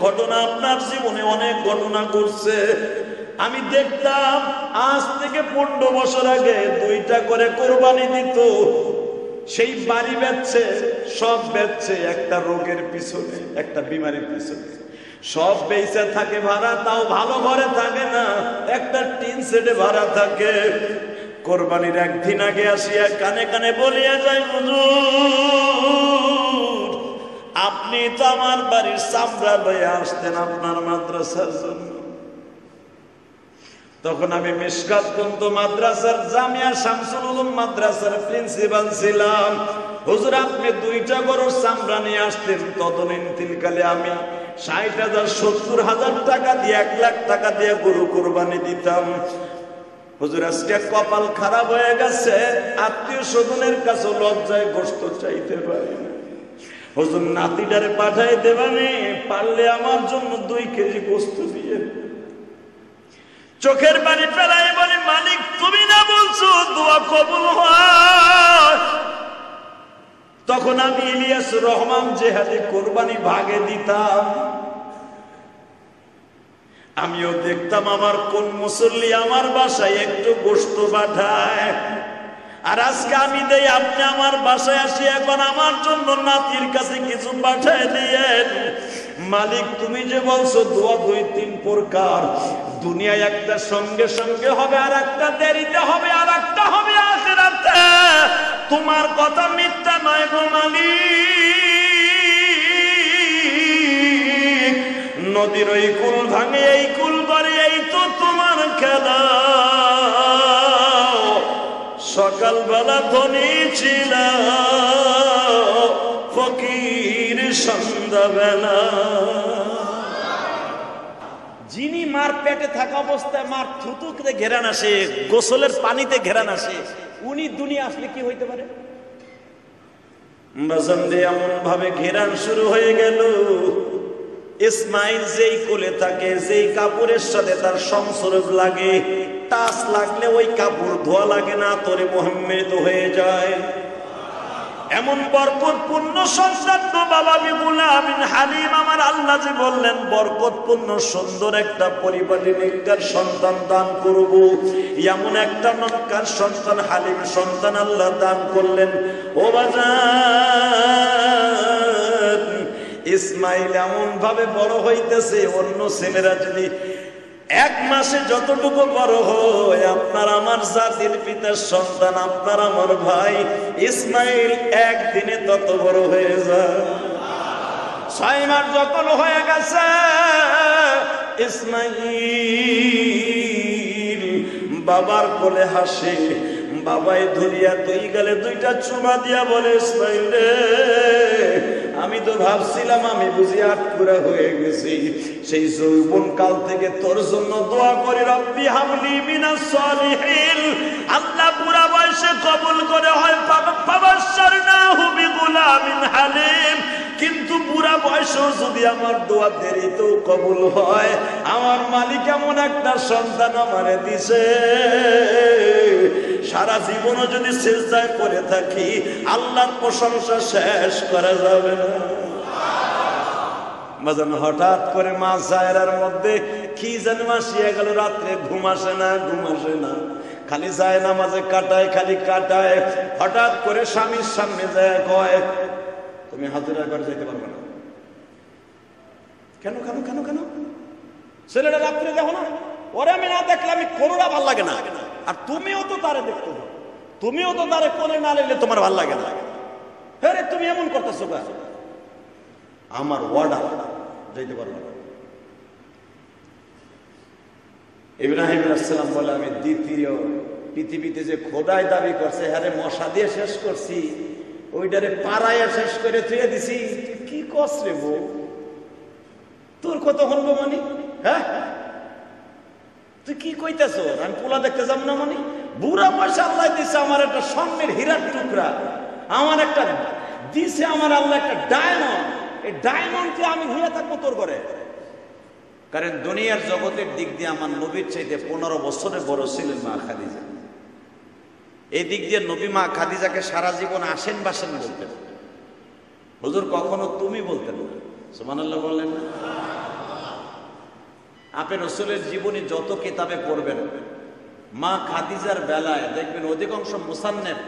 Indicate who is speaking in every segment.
Speaker 1: ঘটনা আপনার জীবনে অনেক ঘটনা ঘটছে। আমি দেখতাম আজ থেকে 15 বছর আগে 2টা করে কোরবানি দিত, সেই বাড়ি বেচছে, সব বেচছে একটা রোগের পিছনে, একটা বিমারির পিছনে, সব বেচে থাকে ভাড়া, তাও ভালো ঘরে থাকে না, একটা টিন সেটে ভাড়া থাকে। কোরবানির একদিন আগে আসিয়া কানে কানে বলিয়া যায়, হুজুর আপনি তো আমার বাড়ির চামড়া লয়ে আসতেন আপনার মাদ্রাসার জন্য। তখন আমি মিশকাতগঞ্জ মাদ্রাসার জামিয়া শামসুল উলুম মাদ্রাসার প্রিন্সিপাল ছিলাম। হুজুর আপনি 2টা গরুর চামড়া নিয়ে আসতেন, ততদিন তিলকালে আমি 60,000 70,000 টাকা দিয়ে 1 লাখ টাকা দিয়ে গরু কোরবানি দিতাম। হুজুর আজকে কপাল খারাপ হয়ে গেছে, আত্মীয় স্বজনের কাছে লজ্জায় গোশত চাইতে পারি না। হুজুর নাতিটারে পাঠাই দেবানি, পারলে আমার জন্য 2 কেজি গোশত দিয়ে। চোখের পানি ফেলাই বলি, মালিক তুমি না বলছো দোয়া কবুল হয়। তখন আমি ইলিয়াস রহমান জেহাদি কোরবানি ভাগে দিতাম। আমিও দেখতাম আমার কোন মুসল্লি আমার বাসায় একটু গোশত পাঠায়, আর আজকে আমি দেই, আপনি আমার বাসায় আসি এখন আমার জন্য নাতির কাছে কিছু পাঠায় দিয়েন। মালিক তুমি যে বলছো দোয়া 2-3 প্রকার, দুনিয়ায় একটা সঙ্গে সঙ্গে হবে, আর একটা দেরিতে হবে, আর একটা হবে আখিরাতে। তোমার কথা মিথ্যা নয় গো মালিক। নদীর ওই কুল ভাঙে এই কুল করে, এই তো তোমার খেলা। সকালবেলা ধনী ছিল, ফকির সন্ধ্যাবেলা। যিনি মার পেটে থাকা অবস্থায় মার থুতুতে ঘেরান আসে, গোসলের পানিতে ঘেরান আসে, উনি দুনিয়া আসলে কি হইতে পারে? এমন ভাবে ঘেরান শুরু হয়ে গেল, ইসমাইল যেই কোলে থাকে, যেই কাপড়ের সাথে তার সংসর্গ লাগে, টাচ লাগলে ওই কাপড় ধোয়া লাগে না, তোরে মোহাম্মেদ হয়ে যায়। এমন বরকতপূর্ণ সন্তান তো বাবা বিপুল আমিন হালিম আমার আল্লাহ যে বললেন বরকতপূর্ণ সুন্দর একটা পরিবারের নেককার সন্তান দান করব। এমন একটা নেককার সন্তান হালিম সন্তান আল্লাহ দান করলেন। ও বাজার, ইসমাইল এমন ভাবে বড় হইতেছে, অন্য ছেলেরা যদি 1 মাসে যতটুকু বড় হয়, আপনার আমার জাতির পিতার সন্তান আপনার আমার ভাই ইসমাইল একদিনে তত বড় হয়ে যায়। 6 মাস যখন হয়ে গেছে, ইসমাইল বাবার কোলে হাসে, বাবাই ধরিয়া 2 গালে 2টা চুমা দিয়া বলে, ইসমাইল রে আমি তো ভাবছিলাম আমি বুঝি আটকুরা হয়ে গেছি, সেই যৌবন কাল থেকে তোর জন্য দোয়া করি, রব্বি হাবলি মিনাস সালিহিন। আল্লাহ পুরা বয়সে কবুল করে হয় ফাবাশশারনাহু বিগুলামিন হালিম। কিন্তু পুরা বয়সেও যদি আমার দোয়া দেরিতেও কবুল হয়, আমার মালিক এমন একটা সন্তান আমারে দিছে, সারা জীবনও যদি সিজদায় পড়ে থাকি আল্লাহর প্রশংসা শেষ করা যাবে না। মাঝান হঠাৎ করে মা জায়রার মধ্যে কি জানি মাসিয়া গেল, রাত্রে ঘুম আসে না, খালি যায় নামাজে কাটায়, খালি কাটায়। হঠাৎ করে স্বামীর সামনে যায় কয়, তুমি হাজিরা করে যেতে পারবে না। কেন কেন কেন কেন? ছেলেটা রাত্রে দেখো না, ওরে আমি না দেখলে আমি কোনোটা ভাল লাগে না, আর তুমিও তো তারে দেখতে দাও, তুমিও তো তারে কোলে না নিলে তোমার ভাল লাগে না। হ্যাঁ রে, তুমি এমন করতেছো কেন? আমার ওয়ার্ডার যেতে পারবো না। ইব্রাহিম আলাইহিস সালাম বলে, আমি দ্বিতীয় পৃথিবীতে যে খোদাই দাবি করছে, হ্যাঁ মশা দিয়ে শেষ করছি, ওইটারে পাড়াইয়া শেষ করে থুয়ে দিছি। কি কস রে বউ, তোর কত হলবো মানে? হ্যাঁ তুই কি কইতেছ? আমি পোলা দেখতে যাব না মানে? বুড়া পয়সা আল্লাহ দিছে আমার একটা স্বর্ণের হীরার টুকরা, আমার একটা দিছে আমার আল্লাহ একটা ডায়মন্ড, এই ডায়মন্ডকে আমি ঘুরে থাকবো তোর ঘরে? কারণ দুনিয়ার জগতের দিক দিয়ে আমার নবীর চাইতে 15 বছরের বড় ছিলেন মা খাদিজা। এই দিক দিয়ে নবী মা খাদিজাকে সারা জীবন আসেন বাসেন বলতেন, হুজুর কখনো তুমি বলতেন না। সুবহানাল্লাহ বললেন না? আপনি রসুলের জীবনী যত কিতাবে পড়বেন, মা খাদিজার বেলায় দেখবেন অধিকাংশ মুসান্নেফ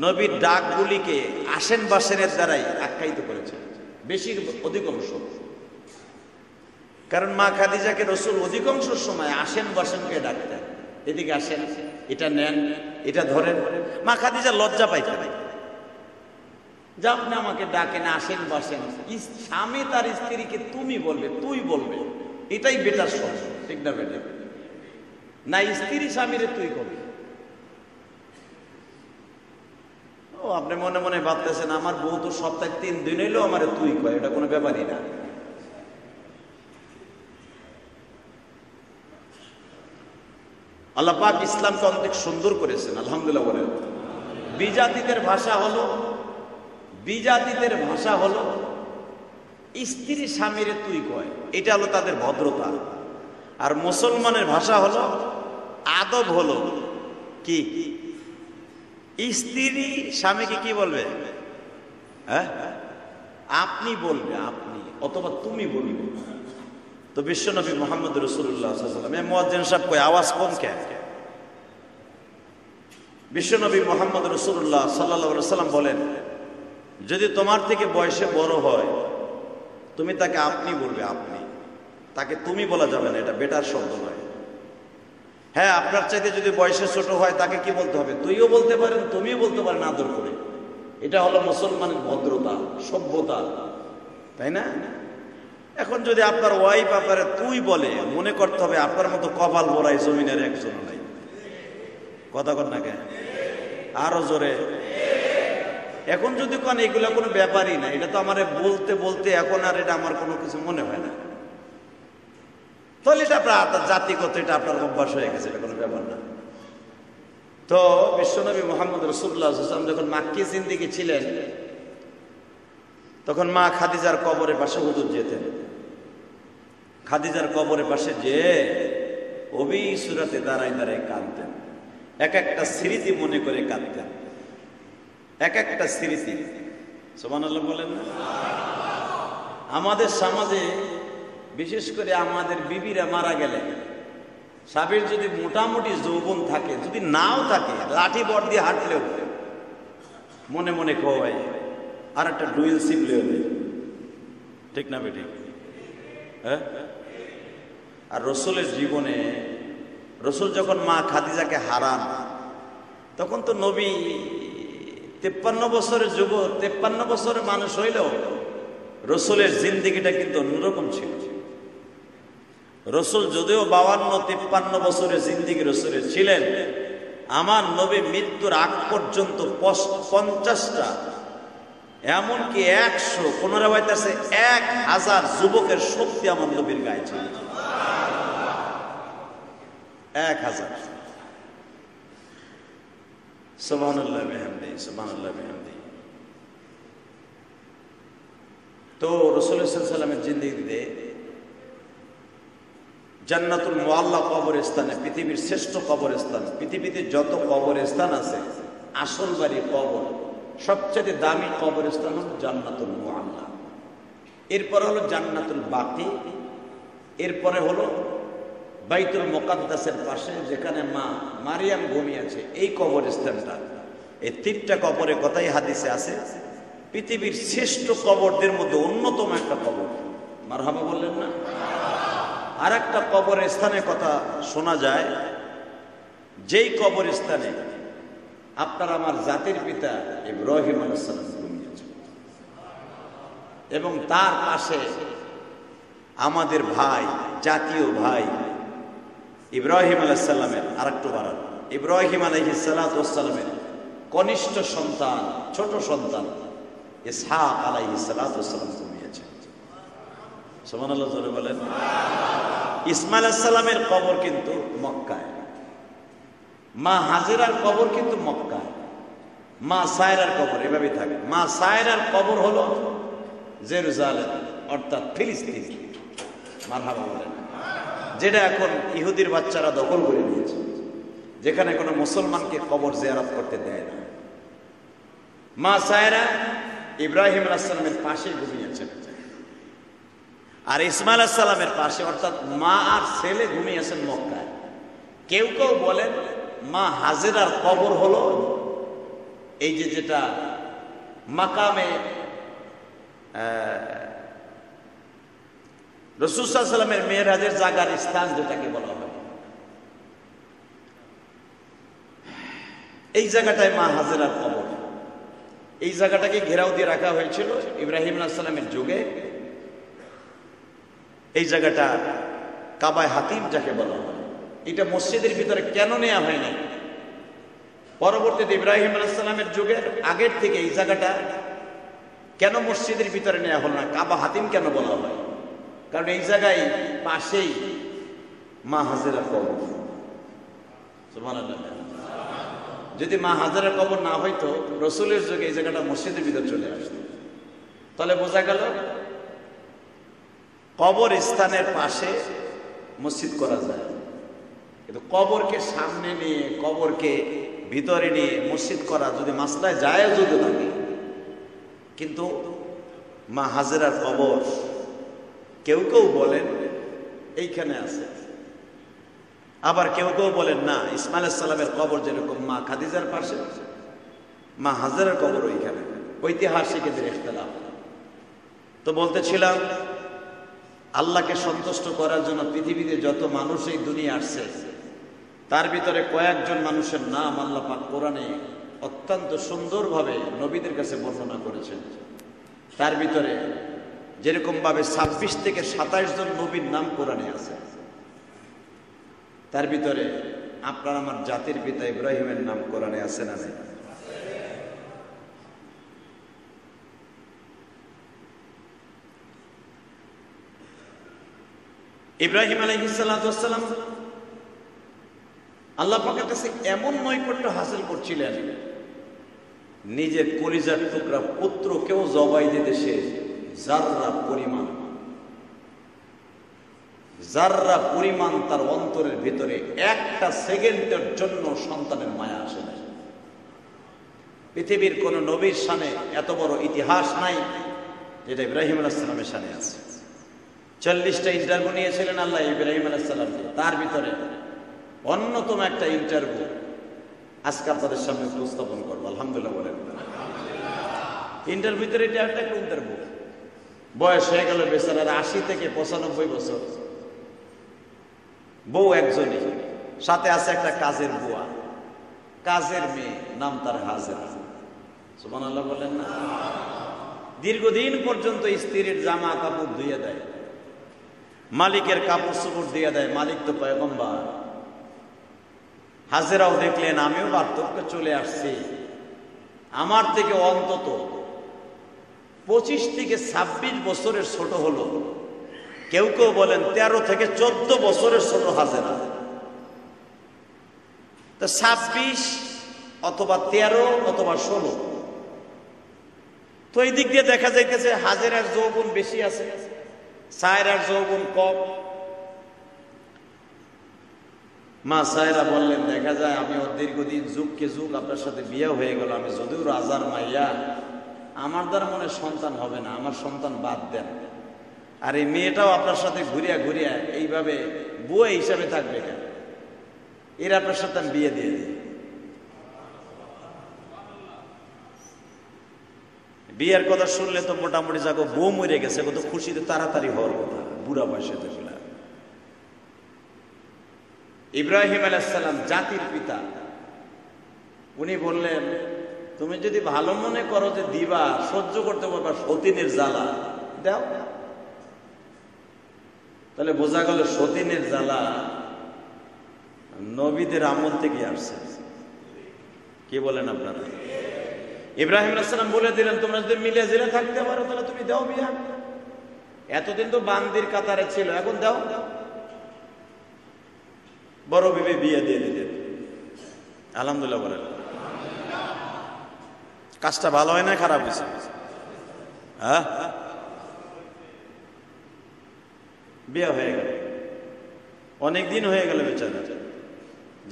Speaker 1: নবীর ডাকগুলিকে আসেন বাসেনের দ্বারাই আখ্যায়িত করেছে, বেশি অধিকাংশ। কারণ মা খাদিজাকে রসুল অধিকাংশ সময় আসেন বাসেনকে ডাকতেন, এদিকে আসেন, এটা নেন, এটা ধরেন। মা খাদিজা লজ্জা পাইতেন, যা আপনি আমাকে ডাকেন, আসেন বাসেন। স্বামী তার স্ত্রীকে তুমি বলবে, তুই বলবে, এটাই বেটার শব্দ, ঠিক না বেটা? না স্ত্রী স্বামীরে তুই করবে। ও আপনি মনে মনে ভাবতেছেন আমার বউ তো সপ্তাহে 3 দিন হইলেও আমার তুই কয়, এটা কোনো ব্যাপারই না। আল্লাহ পাক ইসলামকে অনেক সুন্দর করেছেন, আলহামদুলিল্লাহ বলেন। বিজাতিদের ভাষা হলো স্ত্রী স্বামীরে তুই কয়, এটা হলো তাদের ভদ্রতা। আর মুসলমানের ভাষা হলো আদব, হলো কি স্ত্রী স্বামীকে কি বলবে? হ্যাঁ, আপনি বলবে, আপনি অথবা তুমি বলবে। তো বিশ্বনবী মুহাম্মদ রাসূলুল্লাহ সাল্লাল্লাহু আলাইহি ওয়াসাল্লাম, মুয়াজ্জিন সাহেব কই আওয়াজ কম কেন? বিশ্বনবী মুহাম্মদ রাসূলুল্লাহ সাল্লাল্লাহু আলাইহি ওয়াসাল্লাম বলেন, যদি তোমার থেকে বয়সে বড় হয় তুমি তাকে আপনি বলবে, আপনি। তাকে তুমি বলা যাবে না, এটা বেটার শব্দ নয়। হ্যাঁ, আপনার চাইতে যদি বয়সে ছোট হয় তাকে কি বলতে হবে? তুইও বলতে পারেন, তুমিও বলতে পারেন আদর করে। এটা হলো মুসলমানের ভদ্রতা, সভ্যতা, তাই না? এখন যদি আপনার ওয়াইফ আপনারে তুই বলে, মনে করতে হবে আপনার মতো কপাল বড়াই জমিনের একজন নাই। কথা কর না কেন? আরো জোরে। এখন যদি কোন এগুলা কোনো ব্যাপারই না, এটা তো আমার বলতে বলতে এখন আর এটা আমার কোনো কিছু মনে হয় না, তাহলে এটা আপনার জাতিগত, এটা আপনার অভ্যাস হয়ে গেছে, এটা কোনো ব্যাপার না। তো বিশ্বনবী মুহাম্মদ রাসূলুল্লাহ সাল্লাল্লাহু আলাইহি ওয়াসাল্লাম যখন মাক্কি জিন্দেগি ছিলেন, তখন মা খাদিজার কবরের পাশে হুজুর যেতেন। খাদিজার কবরের পাশে যে অবিসুরাতে দাঁড়ায় দাঁড়ায় কাঁদতেন, এক একটা স্মৃতি মনে করে কাঁদতেন, এক একটা স্মৃতি। সুবহানাল্লাহ বলেন না? আমাদের সমাজে বিশেষ করে আমাদের বিবিরা মারা গেলে, স্বামীর যদি মোটামুটি যৌবন থাকে, যদি নাও থাকে, লাঠি বট দিয়ে হাঁটলেও মনে মনে কয় আর একটা ডুয়েল সিপ লেবে, ঠিক না বেটি? হ্যাঁ। আর রসুলের জীবনে, রসুল যখন মা খাদিজাকে হারান, তখন তো নবী 53 বছরের যুবক, 53 বছরের মানুষ হইলেও রসুলের জিন্দেগিটা কিন্তু অন্যরকম ছিল। রসুল যদিও 52-53 বছরের জিন্দেগি রসুলের ছিলেন, আমার নবী মৃত্যুর আগ পর্যন্ত 50টা, এমনকি 100, 1000 যুবকের শক্তি আমার নবীর গায়ে ছিল। 1000। সুবহানাল্লাহ বিহামদিহি, সুবহানাল্লাহ বিহামদিহি। তো রাসূলুল্লাহ সাল্লাল্লাহু আলাইহি ওয়াসাল্লামের জিন্দেগিতে জান্নাতুল মুআল্লা কবরস্থানে, পৃথিবীর শ্রেষ্ঠ কবরস্থান, পৃথিবীতে যত কবরস্থান আছে, আসল বাড়ি কবর, সবচেয়ে দামি কবরস্থান হল জান্নাতুল মুআল্লা। এরপরে হলো জান্নাতুল বাকি, এরপরে হলো বাইতুল মুকাদ্দাসের পাশে যেখানে মা মারিয়াম ঘুমিয়েছে, এই কবরস্থানটা। এই 3টা কবরের কথাই হাদিসে আছে। পৃথিবীর শ্রেষ্ঠ কবরদের মধ্যে অন্যতম একটা কবর। মারহাবা বললেন না? আর একটা কবরের স্থানের কথা শোনা যায়, যেই কবরস্থানে আপনার আমার জাতির পিতা ইব্রাহিম আলাইহিস সালাম ঘুমিয়েছে, এবং তার পাশে আমাদের ভাই, জাতীয় ভাই ইব্রাহিম আলাইহিস সালামের আরেকটু বাড়ানো, ইব্রাহিম আলাইহিস সালামের কনিষ্ঠ সন্তান, ছোট সন্তান ইসহাক আলাইহিস সালাম ঘুমিয়েছে। সুবহানাল্লাহ জোরে বলেন। ইসমাইল আলাইহিস সালামের কবর কিন্তু মক্কায়, মা হাজেরার কবর কিন্তু মক্কায়, মা সায়রার কবর এভাবেই থাকে। মা সায়রার কবর হলো জেরুজালেম, অর্থাৎ ফিলিস্তিন। মারহাবা বলেন। যেটা এখন ইহুদির বাচ্চারা দখল করে নিয়েছে, যেখানে কোনো মুসলমানকে কবর জিয়ারত করতে দেয় না। মা সায়রা ইব্রাহিম আলাইহিস সালামের পাশে ঘুমিয়েছেন। আর ইসমাইল আলাইহিস সালামের পাশে, অর্থাৎ মা আর ছেলে ঘুমিয়েছেন মক্কায়। কেউ কেউ বলেন মা হাজেরার কবর হলো এই যেটা মাকামে রাসূল সাল্লাল্লাহু আলাইহি ওয়াসাল্লামের মেরাজের জায়গার স্থান যেটাকে বলা হয়, এই জায়গাটায় মা হাজেরার কবর। এই জায়গাটাকে ঘেরাও দিয়ে রাখা হয়েছিল ইব্রাহিম আলাইহিস সালামের যুগে। এই জায়গাটা কাবায় হাতিম যাকে বলা হয়, এটা মসজিদের ভিতরে কেন নেওয়া হয় না? পরবর্তীতে ইব্রাহিম আলাইহিস সালামের যুগের আগের থেকে এই জায়গাটা কেন মসজিদের ভিতরে নেওয়া হলো না, কাবা হাতিম কেন বলা হয়? কারণ এই জায়গায় পাশেই মা হাজেরার কবর। সুবহানাল্লাহ। যদি মা হাজেরার কবর না হইতো, রসুলের যুগে এই জায়গাটা মসজিদের ভিতরে চলে আসতো। তাহলে বোঝা গেল কবর স্থানের পাশে মসজিদ করা যায়, কিন্তু কবরকে সামনে নিয়ে, কবরকে ভিতরে নিয়ে মসজিদ করা যদি মাসলায় জায়েজ যদি থাকে, কিন্তু মা হাজেরার কবর কেউ কেউ বলেন এইখানে আছে, আবার কেউ কেউ বলেন না, ইসমাইল আলাইহিস সালামের কবর যেরকম মা খাদিজার পাশে, মা হাজেরার কবর ওইখানে। ঐতিহাসিকদের ইখতিলাফ। তো বলতেছিলাম, আল্লাহকে সন্তুষ্ট করার জন্য পৃথিবীতে যত মানুষ এই দুনিয়া আসছে, তার ভিতরে কয়েকজন মানুষের নাম আল্লাহ পাক কোরআনে অত্যন্ত সুন্দরভাবে নবীদের কাছে বর্ণনা করেছেন। তার ভিতরে যেরকম ভাবে 26 থেকে 27 জন নবীর নাম কোরআনে আছে, তার ভিতরে আপনার আমার জাতির পিতা ইব্রাহিমের নাম কোরআনে আছে না নেই? ইব্রাহিম আলাইহিস সালাতু ওয়াস সালাম আল্লাহ পাকের কাছে এমন নৈকট্য হাসিল করছিলেন, নিজের কলিজার টুকরা পুত্রকেও জবাই দিতে সে জাররা পরিমাণ তার অন্তরের ভিতরে একটা সেকেন্ডের জন্য সন্তানের মায়া আসে না। পৃথিবীর কোন নবীর শানে এত বড় ইতিহাস নাই যেটা ইব্রাহিম আলাইহিস সালামের শানে আছে। 40টা ইন্টারভিউ নিয়েছিলেন আল্লাহ ইব্রাহিম আলাইহিস সালামকে, তার ভিতরে অন্যতম একটা ইন্টারভিউ আজকে আপনাদের সামনে উপস্থাপন করবো। আলহামদুলিল্লাহ বলেন। ইন্টারভিউ ভিতরে এটা একটা ইন্টারভিউ। বয়স হয়ে গেল বেচারার 80 থেকে 95 বছর, বউ একজনই, সাথে আছে একটা কাজের বুয়া, কাজের মেয়ে, নাম তার হাজেরা। সুবহানাল্লাহ বলেন না? দীর্ঘদিন পর্যন্ত স্ত্রীর জামা কাপড় ধুয়ে দেয়, মালিকের কাপড় চোপড় দিয়ে দেয়, মালিক তো পয়গম্বর। হাজেরাও দেখলেন আমিও বার্ধক্যে চলে আসছি, আমার থেকে অন্তত 25 থেকে 26 বছরের ছোট হলো, কেউ কেউ বলেন 13 থেকে 14 বছরের ছোট হাজেরা। তো 26 অথবা 13 অথবা 16, তো এই দিক দিয়ে দেখা যাইতেছে হাজেরার যৌবন বেশি আছে, সায়রার যৌবন কম। মা সায়রা বললেন, দেখা যায় আমি দীর্ঘদিন যুগকে যুগ আপনার সাথে বিয়ে হয়ে গেল, আমি যদিও রাজার মাইয়া, আমার দ্বারা মনে সন্তান হবে না, আমার সন্তান বাদ দেন। আর এই মেয়েটাও আপনার সাথে ঘুরিয়া ঘুরিয়া এইভাবে বুয়া হিসাবে থাকবে কেন, এর আপনার সাথে আমি বিয়ে দিয়ে দিই। বিয়ের কথা শুনলে তো মোটামুটি যাকে বউ মরে গেছে, কত খুশিতে তাড়াতাড়ি হওয়ার কথা, বুড়া বয়সে তো। ইব্রাহিম আলাইহিস সালাম জাতির পিতা, উনি বললেন, তুমি যদি ভালো মনে করো যে দিবা, সহ্য করতে পারবা সতীনের জ্বালা, দাও। তাহলে বোঝা গেল সতীনের জ্বালা নবীদের আমল থেকে আসছে। কি বলেন আপনারা? ইব্রাহিম আলাইহিস সালাম বলে দিলেন, তোমরা যদি মিলে জেলে থাকতে পারো তাহলে তুমি দাও বিয়া। এতদিন তো বান্দির কাতারে ছিল, এখন দাও। বড় বিবে বিয়ে দিয়ে দিলেন। আলহামদুলিল্লাহ বলেন। কাজটা ভালো হয় না খারাপ হয়েছে? হ্যাঁ, বিয়ে হয়ে গেল, অনেকদিন হয়ে গেল বেচারা,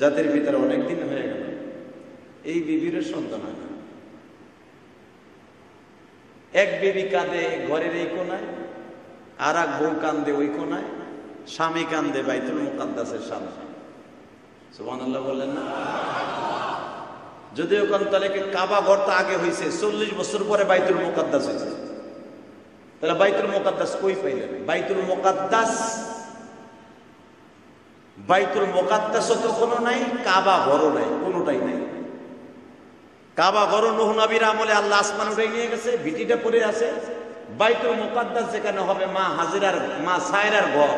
Speaker 1: জাতির ভিতরে অনেকদিন হয়ে গেল, এই বিবির সন্তান হয় না। এক বিবি কাঁদে ঘরের এই কোনায়, আর এক বউ কান্দে ওই কোনায়, স্বামী কান্দে বাইতুল মুকাদ্দাসের সামনে। সুবহানাল্লাহ বললেন না? যদিও কোন তাহলে কাবা ঘর তো আগে হয়েছে, 40 বছর পরে বাইতুল মুকাদ্দাস হয়েছে। তাহলে বাইতুল মুকাদ্দাস কই পাইলেন? বাইতুল মুকাদ্দাসও তো কোনো নাই, কাবা ঘরও নাই, কোনোটাই নাই। কাবা ঘর নূহ নবীর আমলে আল্লাহ আসমান উঠে নিয়ে গেছে, ভিটিটা পড়ে আছে। বাইতুল মুকাদ্দাস যেখানে হবে মা হাজিরার, মা সায়রার ঘর,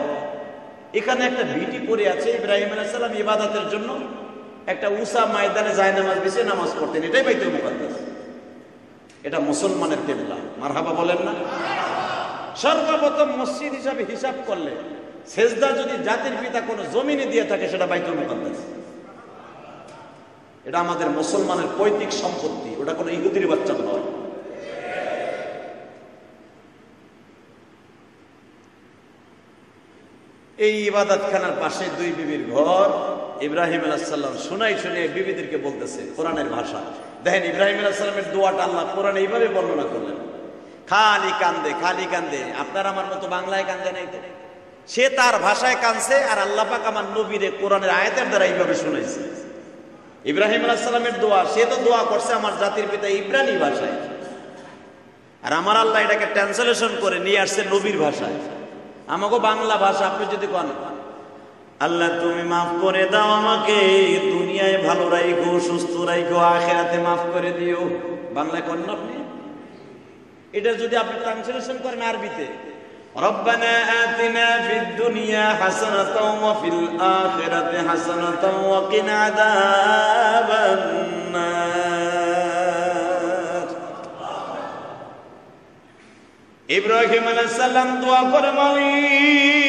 Speaker 1: এখানে একটা ভিটি পড়ে আছে। ইব্রাহিম আলাইহিস সালাম ইবাদতের জন্য একটা উঁচা ময়দানে জায়নামাজ বিছিয়ে নামাজ পড়তেন, এটাই বাইতুল মুকাদ্দাস। এটা মুসলমানের কিবলা। মারহাবা বলেন না? সর্বপ্রথম মসজিদ হিসাবে হিসাব করলে সেজদা যদি জাতির পিতা কোনো জমিনে দিয়ে থাকে সেটা বাইতুল মুকাদ্দাস। এটা আমাদের মুসলমানের পৈতৃক সম্পত্তি, ওটা কোনো ইহুদির বাচ্চা নয়। এই ইবাদতখানার পাশে দুই বিবির ঘর। ইব্রাহিম আলাইহিস সালাম শুনে বিবিদেরকে বলতেছে কোরআনের ভাষা। দেখেন ইব্রাহিম আলাইহিস সালামের দোয়াটা আল্লাহ কোরআনে এইভাবে বর্ণনা করলেন, খালি কান্দে। আপনার আমার মতো বাংলায় কান্দে নাই তো, সে তার ভাষায় কাঁদছে, আর আল্লাহ পাক আমার নবীরে কোরআনের আয়াতের দ্বারা এইভাবে শুনাইছে। ইব্রাহিম আলাইহিস সালামের দোয়া, সে তো দোয়া করছে আমার জাতির পিতা ইব্রানি ভাষায়, আর আমার আল্লাহ এটাকে ট্রান্সলেশন করে নিয়ে আসছে নবীর ভাষায়, আমাকে বাংলা ভাষা। আপনি যদি কোন আল্লাহ তুমি মাফ করে দাও আমাকে, দুনিয়ায় ভালো রাখো, সুস্থ রাখো, আখিরাতে মাফ করে দিও, বাংলায় কোন আপনি এটা যদি আপনি ট্রান্সলেশন করেন আরবিতে, রব্বানা আতিনা ফিদ দুনিয়া হাসানাতাও ওয়া ফিল আখিরাতি হাসানাতাও ওয়া কিনা আযাবান নার। ইব্রাহিম আলাইহিস সালাম দোয়া করে, মালিক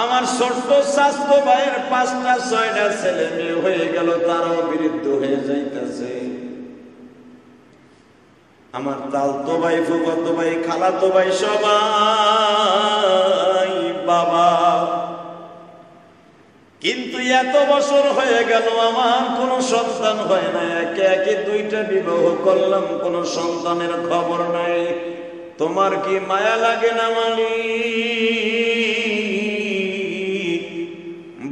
Speaker 1: আমার ছোট্ট স্বাস্থ্য ভাইয়ের 5টা 6টা ছেলে মেয়ে হয়ে গেল, তারাও বৃদ্ধ হয়ে যাইতেছে। আমার তালতো ভাই, ফুফাতো ভাই, খালাতো ভাই সবাই বাবা, কিন্তু এত বছর হয়ে গেল আমার কোনো সন্তান হয় না। একে একে 2টা বিবাহ করলাম, কোনো সন্তানের খবর নাই। তোমার কি মায়া লাগে না মালিক?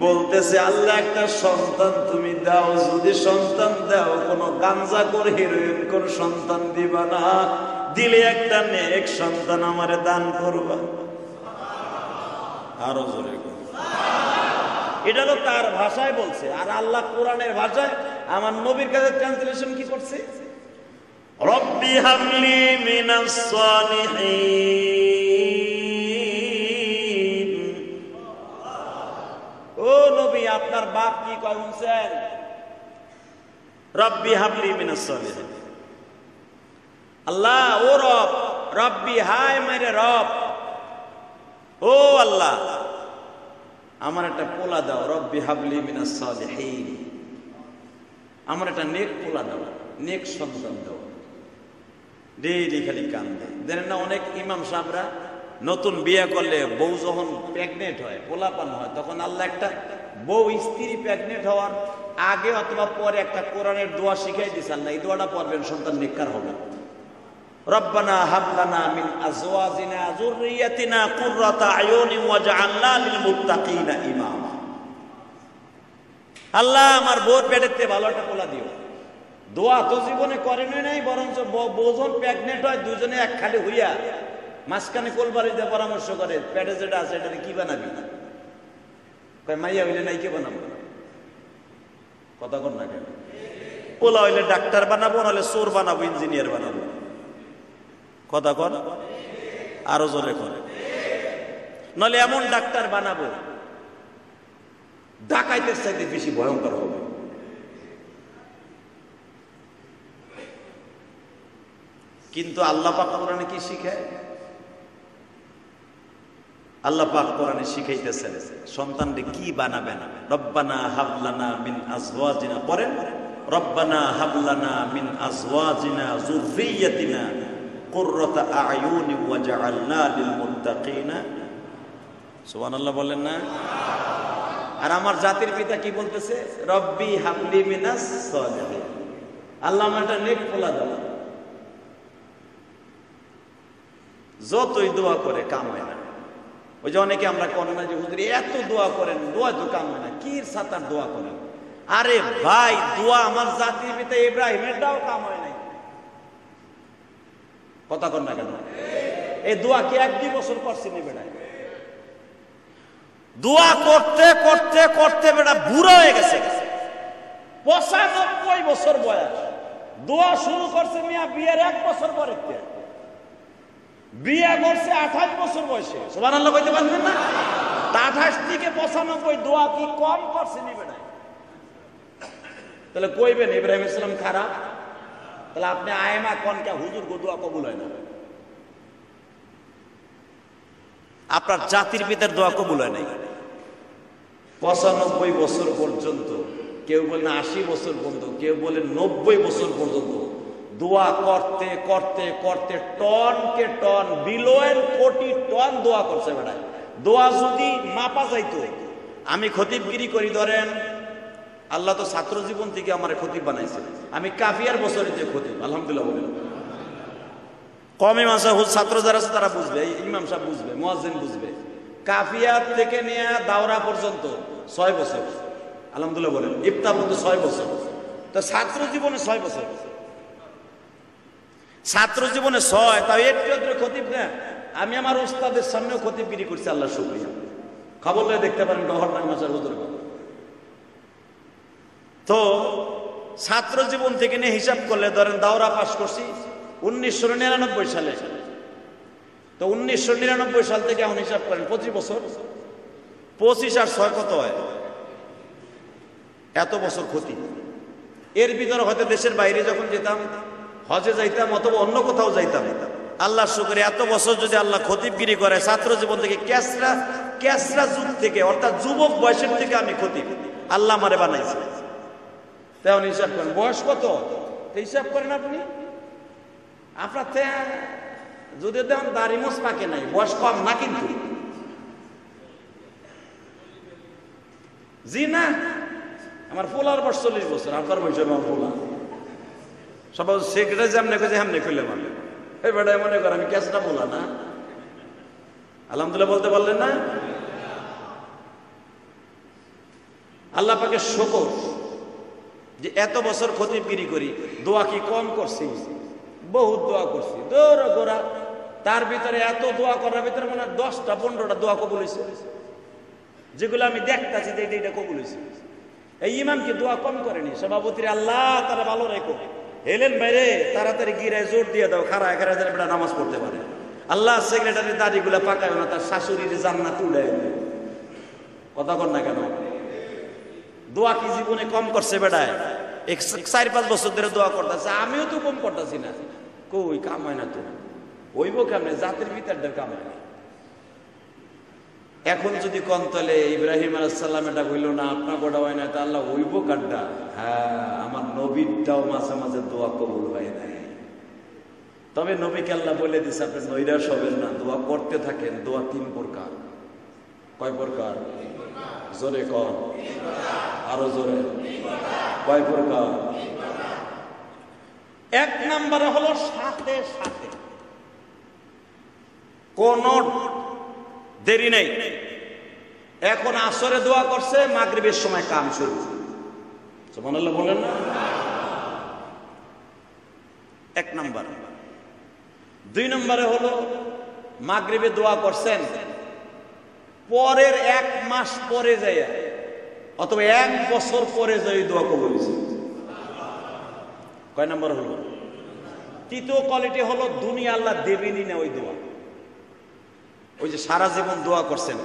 Speaker 1: বলতেছে আল্লাহ একটা সন্তান তুমি দাও, যদি সন্তান দাও কোনো গাঞ্জা করে হিরোইন কোন সন্তান দিবা না, দিলে একটা নেক সন্তান আমারে দান করবা। আরো জোরে এটা তো তার ভাষায় বলছে, আর আল্লাহ কোরআনের ভাষায় আমার নবীর কাছে ট্রান্সলেশন কি করছে, রব্বি হাবলি মিনাস সালিহিন। ও নবী আপনার বাপ কি কয় শুনছেন? রব্বি হাবলি মিনাস সালিহিন। আল্লাহ ও রব, রব্বি হায় মেরে রব, ও আল্লাহ আমার একটা পোলা দাও, রব্বি হাবলি মিনাস সালিহিন, আমার একটা নেক পোলা দাও, নেক সন্তান দাও। ডেইলি খালি কান্দে। জানেন না অনেক ইমাম সাহেবরা নতুন বিয়ে করলে বউ যখন প্রেগনেন্ট হয়, পোলাপান হয়, তখন আল্লাহ একটা বউ স্ত্রী প্রেগনেন্ট হওয়ার আগে অথবা পরে একটা কোরআনের দোয়া শিখাই দিয়েছে। আল্লাহ এই দোয়াটা পড়বেন, সন্তান নেককার হবে। রব্বানা হাব লানা মিন আজওয়াজিনা যুররিয়াতিনা কুররাতা আয়ুনিন ওয়াজআলনা লিল মুত্তাকিনা ইমামা। আল্লাহ আমার বউর পেটেতে ভালো একটা পোলা দিও। দোয়া তো জীবনে করেনই নাই, বরঞ্চ বউজন প্রেগনেন্ট হয়, দুজনে এক খালি হইয়া মাঝখানে কোলবালি দিয়ে পরামর্শ করে, পেটে যেটা আছে এটা কি বানাবি? কয় মাইয়া হইলে নাই কে বানাবো? কথা কর না কেন? পোলা হইলে ডাক্তার বানাবো, নাহলে চোর বানাবো, ইঞ্জিনিয়ার বানাবো। কথা কর, আরো জোরে করে, নাহলে এমন ডাক্তার বানাবো ডাকাইতের চাইতে বেশি ভয়ঙ্কর হবে। কিন্তু আল্লাহ পাক কোরআনে কি শিখায়? আল্লাহ পাক কোরআনে শিখাইতেছেন সন্তানকে কি বানাবেন। রব্বানা হাব লানা মিন আজওয়াজিনা, পড়েন রব্বানা হাব লানা মিন আজওয়াজিনা যুররিয়াতিনা কুররাতা আয়ুনি ওয়াজআলনা লিল মুত্তাকিনা। সুবহানাল্লাহ বলেন না? আর আমার জাতির পিতা কি বলতেছে? রব্বি হাবলি মিনাস সালিহিন। আল্লাহ আমার একটা নেক পোলা দাও। যতই দোয়া করে কাম হয় না। ওই যে অনেকে আমরা করেন না যে হুজুর এত দোয়া করেন, দোয়া তো কাম হয় না, কি সাতার দোয়া করেন। আরে ভাই, দোয়া আমার জাতির পিতা ইব্রাহিমের দাও কাম হয় নাই, কথা কর না কেন? এই দোয়া কি 1-2 বছর করছি নি বেড়ায়? দোয়া করতে করতে করতে বেটা বুড়ো হয়ে গেছে, 95 বছর বয়স। দোয়া শুরু করছে মিয়া বিয়ের 1 বছর পরে, বিয়ে করছে 28 বছর বয়সে। সুবহানাল্লাহ কইতে পারবেন না? 28 থেকে 95 দোয়া কি কম করছে নি বেটা? তাহলে কইবেন ইব্রাহিম ইসলাম খারাপ? তাহলে আপনি আয়েমা কোনটা হুজুর গো দোয়া কবুল হয় না? আপনার জাতির পিতার দোয়া কবুল হয় নাই 95 বছর পর্যন্ত, কেউ বলেন 80 বছর পর্যন্ত, কেউ বলেন 90 বছর পর্যন্ত দোয়া করতে করতে করতে টনকে টন, বিলিয়ন কোটি টন দোয়া করছে বেড়ায়। দোয়া যদি মাপা যাইতো, আমি খতিবগিরি করি, ধরেন আল্লাহ তো ছাত্র জীবন থেকে আমার খতিব বানাইছে, আমি কাফিয়ার বছরে যে খতিব, আলহামদুলিল্লাহ বলেন। কমে মাসা ছাত্র যারা আছে তারা বুঝবে, ইমাম সাহেব বুঝবে, মুয়াজ্জিন বুঝবে। কাফিয়ার থেকে নিয়ে দাওরা পর্যন্ত 6 বছর, আলহামদুলিল্লাহ বলেন। ইফতা পর্যন্ত 6 বছর। তো ছাত্র জীবনে 6 বছর, ছাত্র জীবনে 6, তাও একটু খতিব না। আমি আমার উস্তাদের সামনেও খতিবগিরি করছি, আল্লাহ শুকরিয়া। খবর লয়ে দেখতে পারেন গহরনাগ মাসার হুজুর। তো ছাত্র জীবন থেকে নিয়ে হিসাব করলে ধরেন দাওরা পাশ করছি 1999 সালে। তো 1999 সাল থেকে এখন হিসাব করেন 25 বছর। 25 আর 6 কত হয়? এত বছর ক্ষতি। এর ভিতরে হয়তো দেশের বাইরে যখন যেতাম, হজে যাইতাম অথবা অন্য কোথাও যাইতাম, আল্লাহ শুকরে এত বছর যদি আল্লাহ খতিবগিরি করে, ছাত্র জীবন থেকে ক্যাসরা যুগ থেকে, অর্থাৎ যুবক বয়সের থেকে আমি খতিব, আল্লাহ আমারে বানাইছে। তেমন হিসাব করেন বয়স কত, হিসাব করেন আপনি। আপনার যদি দেখুন দাড়ি মোছ পাকে নাই, বয়স কম না কিন্তু, জি না? আমার পোলার বয়স 40 বছর, আপনার বয়স আমার পোলা। সবাই সেক্রেটারি যেমন হেমনে খুলে মানে এই বেটা মনে কর আমি ক্যাশটা বলা না। আলহামদুলিল্লাহ বলতে পারলেন না? আল্লাহ পাকে শুকর যে এত বছর খতিবগিরি করি, দোয়া কি কম করছি? বহুত দোয়া করছি, দৌড় গোড়া। তার ভিতরে এত দোয়া করার ভিতরে মনে হয় 10টা-15টা দোয়া কবুল হয়েছে, যেগুলো আমি দেখতেছি যে এইটা কবুল হয়েছে। এই ইমাম কি দোয়া কম করেনি? সভাপতির আল্লাহ তারা ভালো রেখো, হেলেন বাইরে তাড়াতাড়ি গিরায় জোর দিয়ে দাও, খাড়া যেন বেটা নামাজ পড়তে পারে। আল্লাহ সেক্রেটারির দাড়িগুলা পাকায় না, তার শাশুড়ির জান্নাতে উড়ায়। কথা কর না কেন? দোয়া কি জীবনে কম করছে বেটায়? 4-5 বছর ধরে দোয়া করতেছে, আমিও তো কম করতেছি না। কই কাম হয় না তো, ওইব কেমনে? জাতির ভিতরটা কাম হয় না। এখন যদি কন্তলে ইব্রাহিম আলাইহিস সালাম এটা বলল না, আপনার গোটা হয় না, তা আল্লাহ ওইব কাড্ডা। হ্যাঁ, আমার নবীরটাও মাঝে মাঝে দোয়া কবুল হয় নাই। তবে নবীকে আল্লাহ বলে দিছে আপনি নৈরাশ হবেন না, দোয়া করতে থাকেন। দোয়া 3 প্রকার। কয় প্রকার? জোরে কর, আরো জোরে। কয় প্রকার? 1 নম্বরে হলো সাথে সাথে, কোন দেরি নেই। এখন আসরে দোয়া করছে, মাগরিবের সময় কাম শুরু। সুবহানাল্লাহ বলেন না? 1 নম্বর। 2 নম্বরে হলো মাগরিবে দোয়া করছেন, পরের 1 মাস পরে যায় অথবা 1 বছর পরে যায় দোয়া কবুল হয়েছে। কয় নম্বর হলো? 3য় কোয়ালিটি হলো দুনিয়া আল্লাহ দেবেনই না ওই দোয়া। ওই যে সারা জীবন দোয়া করছেন,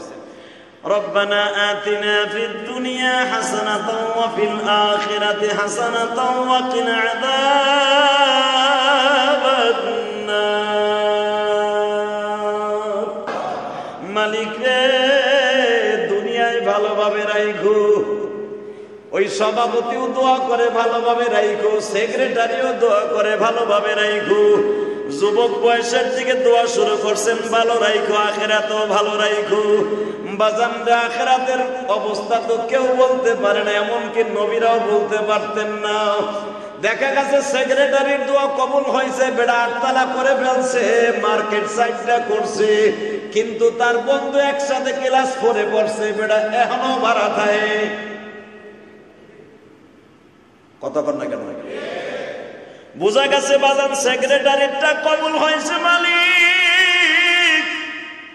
Speaker 1: রব্বানা আতিনা ফিদ দুনিয়া হাসানাতাও ওয়া ফিল আখিরাতি হাসানাতাও ওয়া কিনা আযাবান নার। মালিক রে, দুনিয়ায় ভালোভাবে রাইখো। ওই সভাপতিও দোয়া করে ভালোভাবে রাইখো, সেক্রেটারিও দোয়া করে ভালোভাবে রাইখো। যুবক বয়সের দিকে দোয়া শুরু করছেন, ভালো রাইখো, আখিরাতেও ভালো রাইখো। বাজানরা আখিরাতের অবস্থা তো কেউ বলতে পারে না, এমনকি নবীরাও বলতে পারতেন না। দেখা গেছে সেক্রেটারির দোয়া কবুল হয়েছে, বেড়া 8 তালা করে ফেলছে, মার্কেট সাইডটা করছে, কিন্তু তার বন্ধু একসাথে ক্লাস 4 পড়ছে, বেড়া এখনো ভাড়া থাকে। কথা কর না কেন? বোঝা গেছে বাজান সেক্রেটারিটা কবুল হয়েছে। মালিক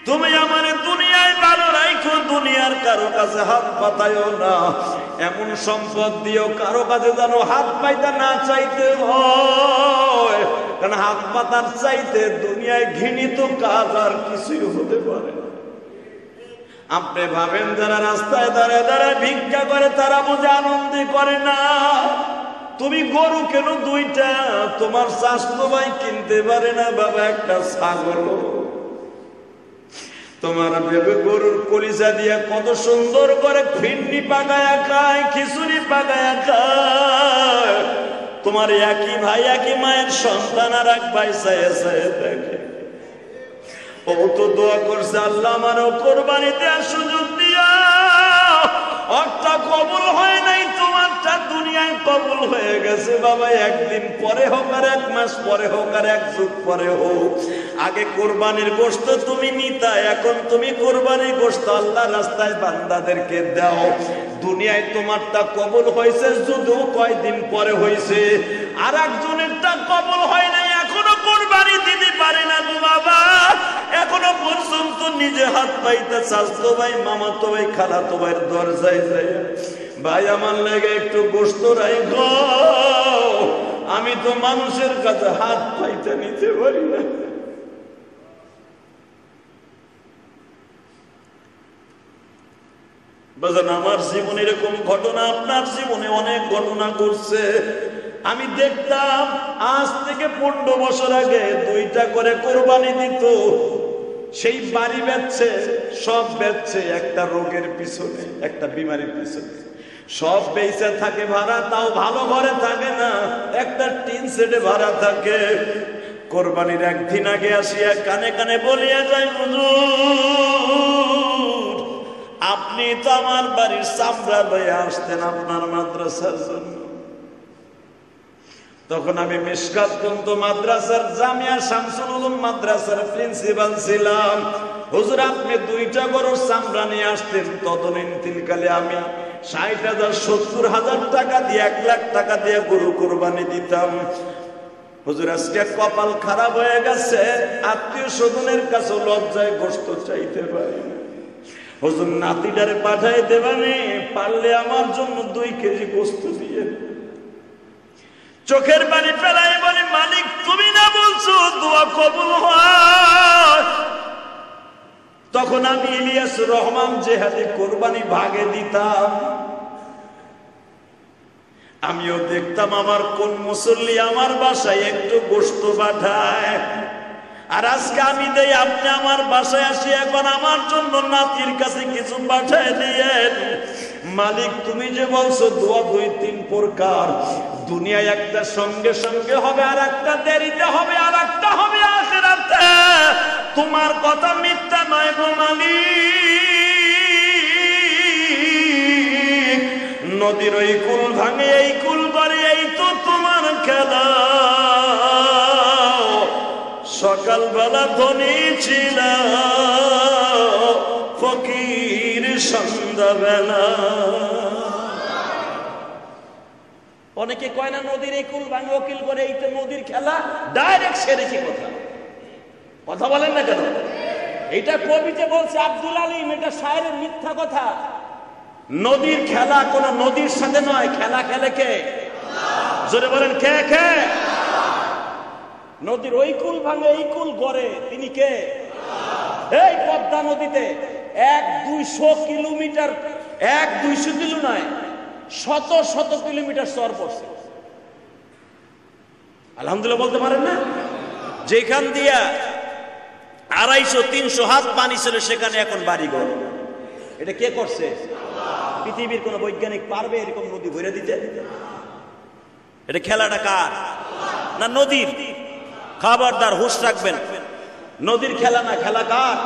Speaker 1: তুমি আমার দুনিয়ায় ভালো রাখো, দুনিয়ার কারো কাছে হাত পাতায়ও না, এমন সম্পদ দিও কারো কাছে যেন হাত পাইতে না চাইতে হয়, কারণ হাত পাতার চাইতে দুনিয়ায় ঘৃণিত কাজ আর কিছুই হতে পারে না। আপনি ভাবেন যারা রাস্তায় দাঁড়ায় দাঁড়ায় ভিক্ষা করে তারা বুঝে আনন্দ করে না। তুমি গরু কেন 2টা, তোমার স্বাস্থ্য ভাই কিনতে পারে না বাবা একটা ছাগল। তোমার ভেবে গরুর কলিজা দিয়া কত সুন্দর করে ফিন্নি পাকায়া খায়, খিচুড়ি পাকায়া খায়। তোমার একই ভাই একই মায়ের সন্তান আর এক ভাই চায়ে চায়ে দেখে। ও তো দোয়া করছে আল্লাহ আমারও কোরবানি দেওয়ার সুযোগ দিয়া, ওরটা কবুল হয় নাই, তোমারটা দুনিয়ায় কবুল হয়ে গেছে বাবা। একদিন পরে হোক আর 1 মাস পরে হোক আর 1 যুগ পরে হোক, আগে কোরবানির গোশত তুমি নিতা, এখন তুমি কোরবানির গোশত আল্লাহ রাস্তায় বান্দাদেরকে দাও। দুনিয়ায় তোমারটা কবুল হয়েছে যদিও কয়দিন পরে হয়েছে, আর একজনেরটা কবুল হয় নাই, এখনো কোরবানি দিতে পারে না গো বাবা। এখনো পর্যন্ত নিজে হাত পাইতে স্বাস্থ্য ভাই মামাতো ভাই খালাতো ভাইয়ের দরজায় যায়, ভাই আমার লাগে একটু গোশত রাখো, আমি তো মানুষের কাছে হাত পাইতে নিতে পারি না। বাজান আমার জীবনে এরকম ঘটনা আপনার জীবনে অনেক ঘটনা করছে। আমি দেখতাম আজ থেকে 15 বছর আগে 2টা করে কোরবানি দিত, সেই বাড়ি বেচছে, সব বেচছে একটা রোগের পিছনে, একটা বিমারির পিছনে, সব বেচে থাকে ভাড়া, তাও ভালো ঘরে থাকে না, একটা টিন সেটে ভাড়া থাকে। কোরবানির একদিন আগে আসিয়া কানে কানে বলিয়া যায়, হুজুর আপনি তো আমার বাড়ির চামড়া লইয়া আসতেন আপনার মাদ্রাসার জন্য। তখন আমি মিশকাতগঞ্জ মাদ্রাসার জামিয়া শামসুল উলুম মাদ্রাসার প্রিন্সিপাল ছিলাম। হুজুর আপনি 2টা গরুর চামড়া নিয়ে আসতেন, তদনীতিকালে আমি 60,000 70,000 টাকা দিয়ে 1 লাখ টাকা দিয়ে গরু কোরবানি দিতাম। হুজুর আজকে কপাল খারাপ হয়ে গেছে, আত্মীয় স্বজনের কাছে লজ্জায় গোশত চাইতে পারি না। হুজুর নাতিটারে পাঠাই দেবানি, পারলে আমার জন্য 2 কেজি গোশত দিয়ে। চোখের পানি ফেলাই বলি, মালিক তুমি না বলছো দোয়া কবুল হয়। তখন আমি ইলিয়াস রহমান জেহাদি কোরবানি ভাগে দিতাম, আমিও দেখতাম আমার কোন মুসল্লি আমার বাসায় একটু গোশত পাঠায়, আর আজকে আমি দেই, আপনি আমার বাসায় আসি, এখন আমার জন্য নাতির কাছে কিছু পাঠায় দিয়েন। মালিক তুমি যে বলছো দোয়া 2-3 প্রকার, দুনিয়ায় একটা সঙ্গে সঙ্গে হবে, আর একটা দেরিতে হবে, আর একটা হবে আখিরাতে। তোমার কথা মিথ্যা নয় গো মালিক। নদীর ওই কুল ভাঙে এই কুল করে, এই তো তোমার খেলা। সকালবেলা ধনী ছিল ফকির সন্ধ্যাবেলা। অনেকে কয় না নদীর এই কুল ভাঙে ওকিল করে, এই তো নদীর খেলা, ডাইরেক্ট সেরেছি কথা। কথা বলেন না কেন? এটা কবিতে বলছে আব্দুল আলিম, এটা শায়েরের মিথ্যা কথা। নদীর খেলা কোন নদীর সাথে নয়, খেলা খেলে কে? জোরে বলেন কে কে? নদীর ওই কুল ভাঙে এই কুল গড়ে, তিনি কে? এই পদ্মা নদীতে 1-200 কিলোমিটার, 1-200 কিলো নয়, শত শত কিলোমিটার চর পড়ছে। আলহামদুলিল্লাহ বলতে পারেন না? যেখান দিয়া 250-300 হাত পানি ছিল সেখানে এখন বাড়িঘর। এটা কে করছে? পৃথিবীর কোন বৈজ্ঞানিক পারবে এরকম নদী ভরে দিতে? এটা খেলাটা কার? না নদীর? খবরদার, হুঁশ রাখবেন, নদীর খেলা না, খেলা কার?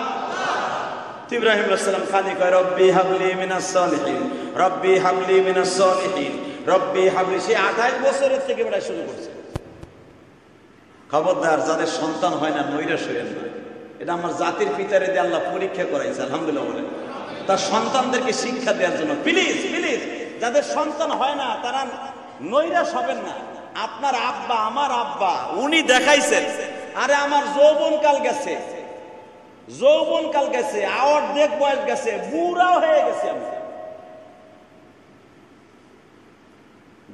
Speaker 1: ইব্রাহিম আলাইহিস সালাম খালি কয় রব্বি হাবলি মিনাস সালিহিন, রব্বি হাবলি মিনাস সালিহিন। রব্বি হাবলি, সে 28 বছরের থেকে বেড়া শুরু করছে। খবরদার, যাদের সন্তান হয় না নৈরাশ হইেন না। এটা আমার জাতির পিতারে দিয়ে আল্লাহ পরীক্ষা করাইছে, আলহামদুলিল্লাহ বলেন। তার সন্তানদেরকে শিক্ষা দেওয়ার জন্য প্লিজ প্লিজ, যাদের সন্তান হয় না তারা নৈরাশ হবেন না। আপনার আব্বা, আমার আব্বা, উনি দেখাইছেন, আরে আমার যৌবনকাল গেছে, যৌবনকাল গেছে, অর্ধেক বয়স গেছে, বুড়াও হয়ে গেছে আমি।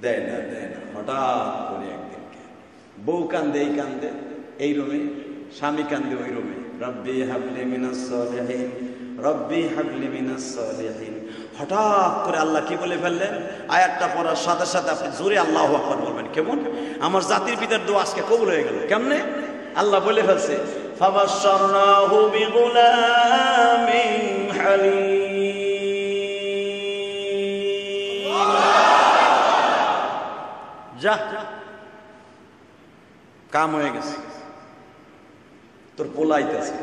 Speaker 1: দেয় না হঠাৎ করে একদিনকে বউ কান্দে, এই কান্দে এই রুমে, স্বামী কান্দে ওই রুমে, রব্বি হাবলি মিনাস সালিহিন, রব্বি হাবলি মিনাস সালিহিন। হঠাৎ করে আল্লাহ কি বলে ফেললেন? আয়াতটা পড়ার সাথে সাথে আপনি জোরে আল্লাহু আকবার বলবেন। কেমন? আমার জাতির পিতার দোয়া আজকে কবুল হয়ে গেল। কেমনে? আল্লাহ বলে ফেলছে, ফাবাশশারনাহু বিগুলামিন হালিম। যা, কাম হয়ে গেছে, তোর পোলাইতেছে।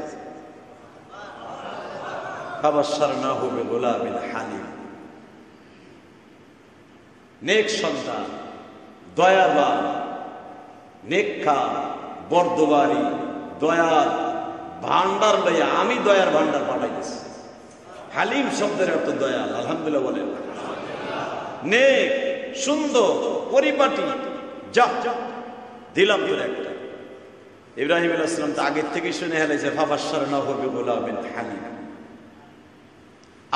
Speaker 1: ফাবাশশারনাহু বিগুলামিন হালিম, নেক সন্তান, দয়াবান, নেকখা, বর্দবাড়ি, দয়ার ভান্ডার লইয়া আমি দয়ার ভান্ডার পাঠাইতেছি। হালিম শব্দের অর্থ দয়াল, আলহামদুলিল্লাহ বলেন। নেক, সুন্দর, পরিপাটি, যা দিলাম তোর একটা। ইব্রাহিম আলাইহিস সালাম তো আগের থেকেই শুনে হেলেছে, ফাবাশশারনাহু বিগুলামিন হালিম।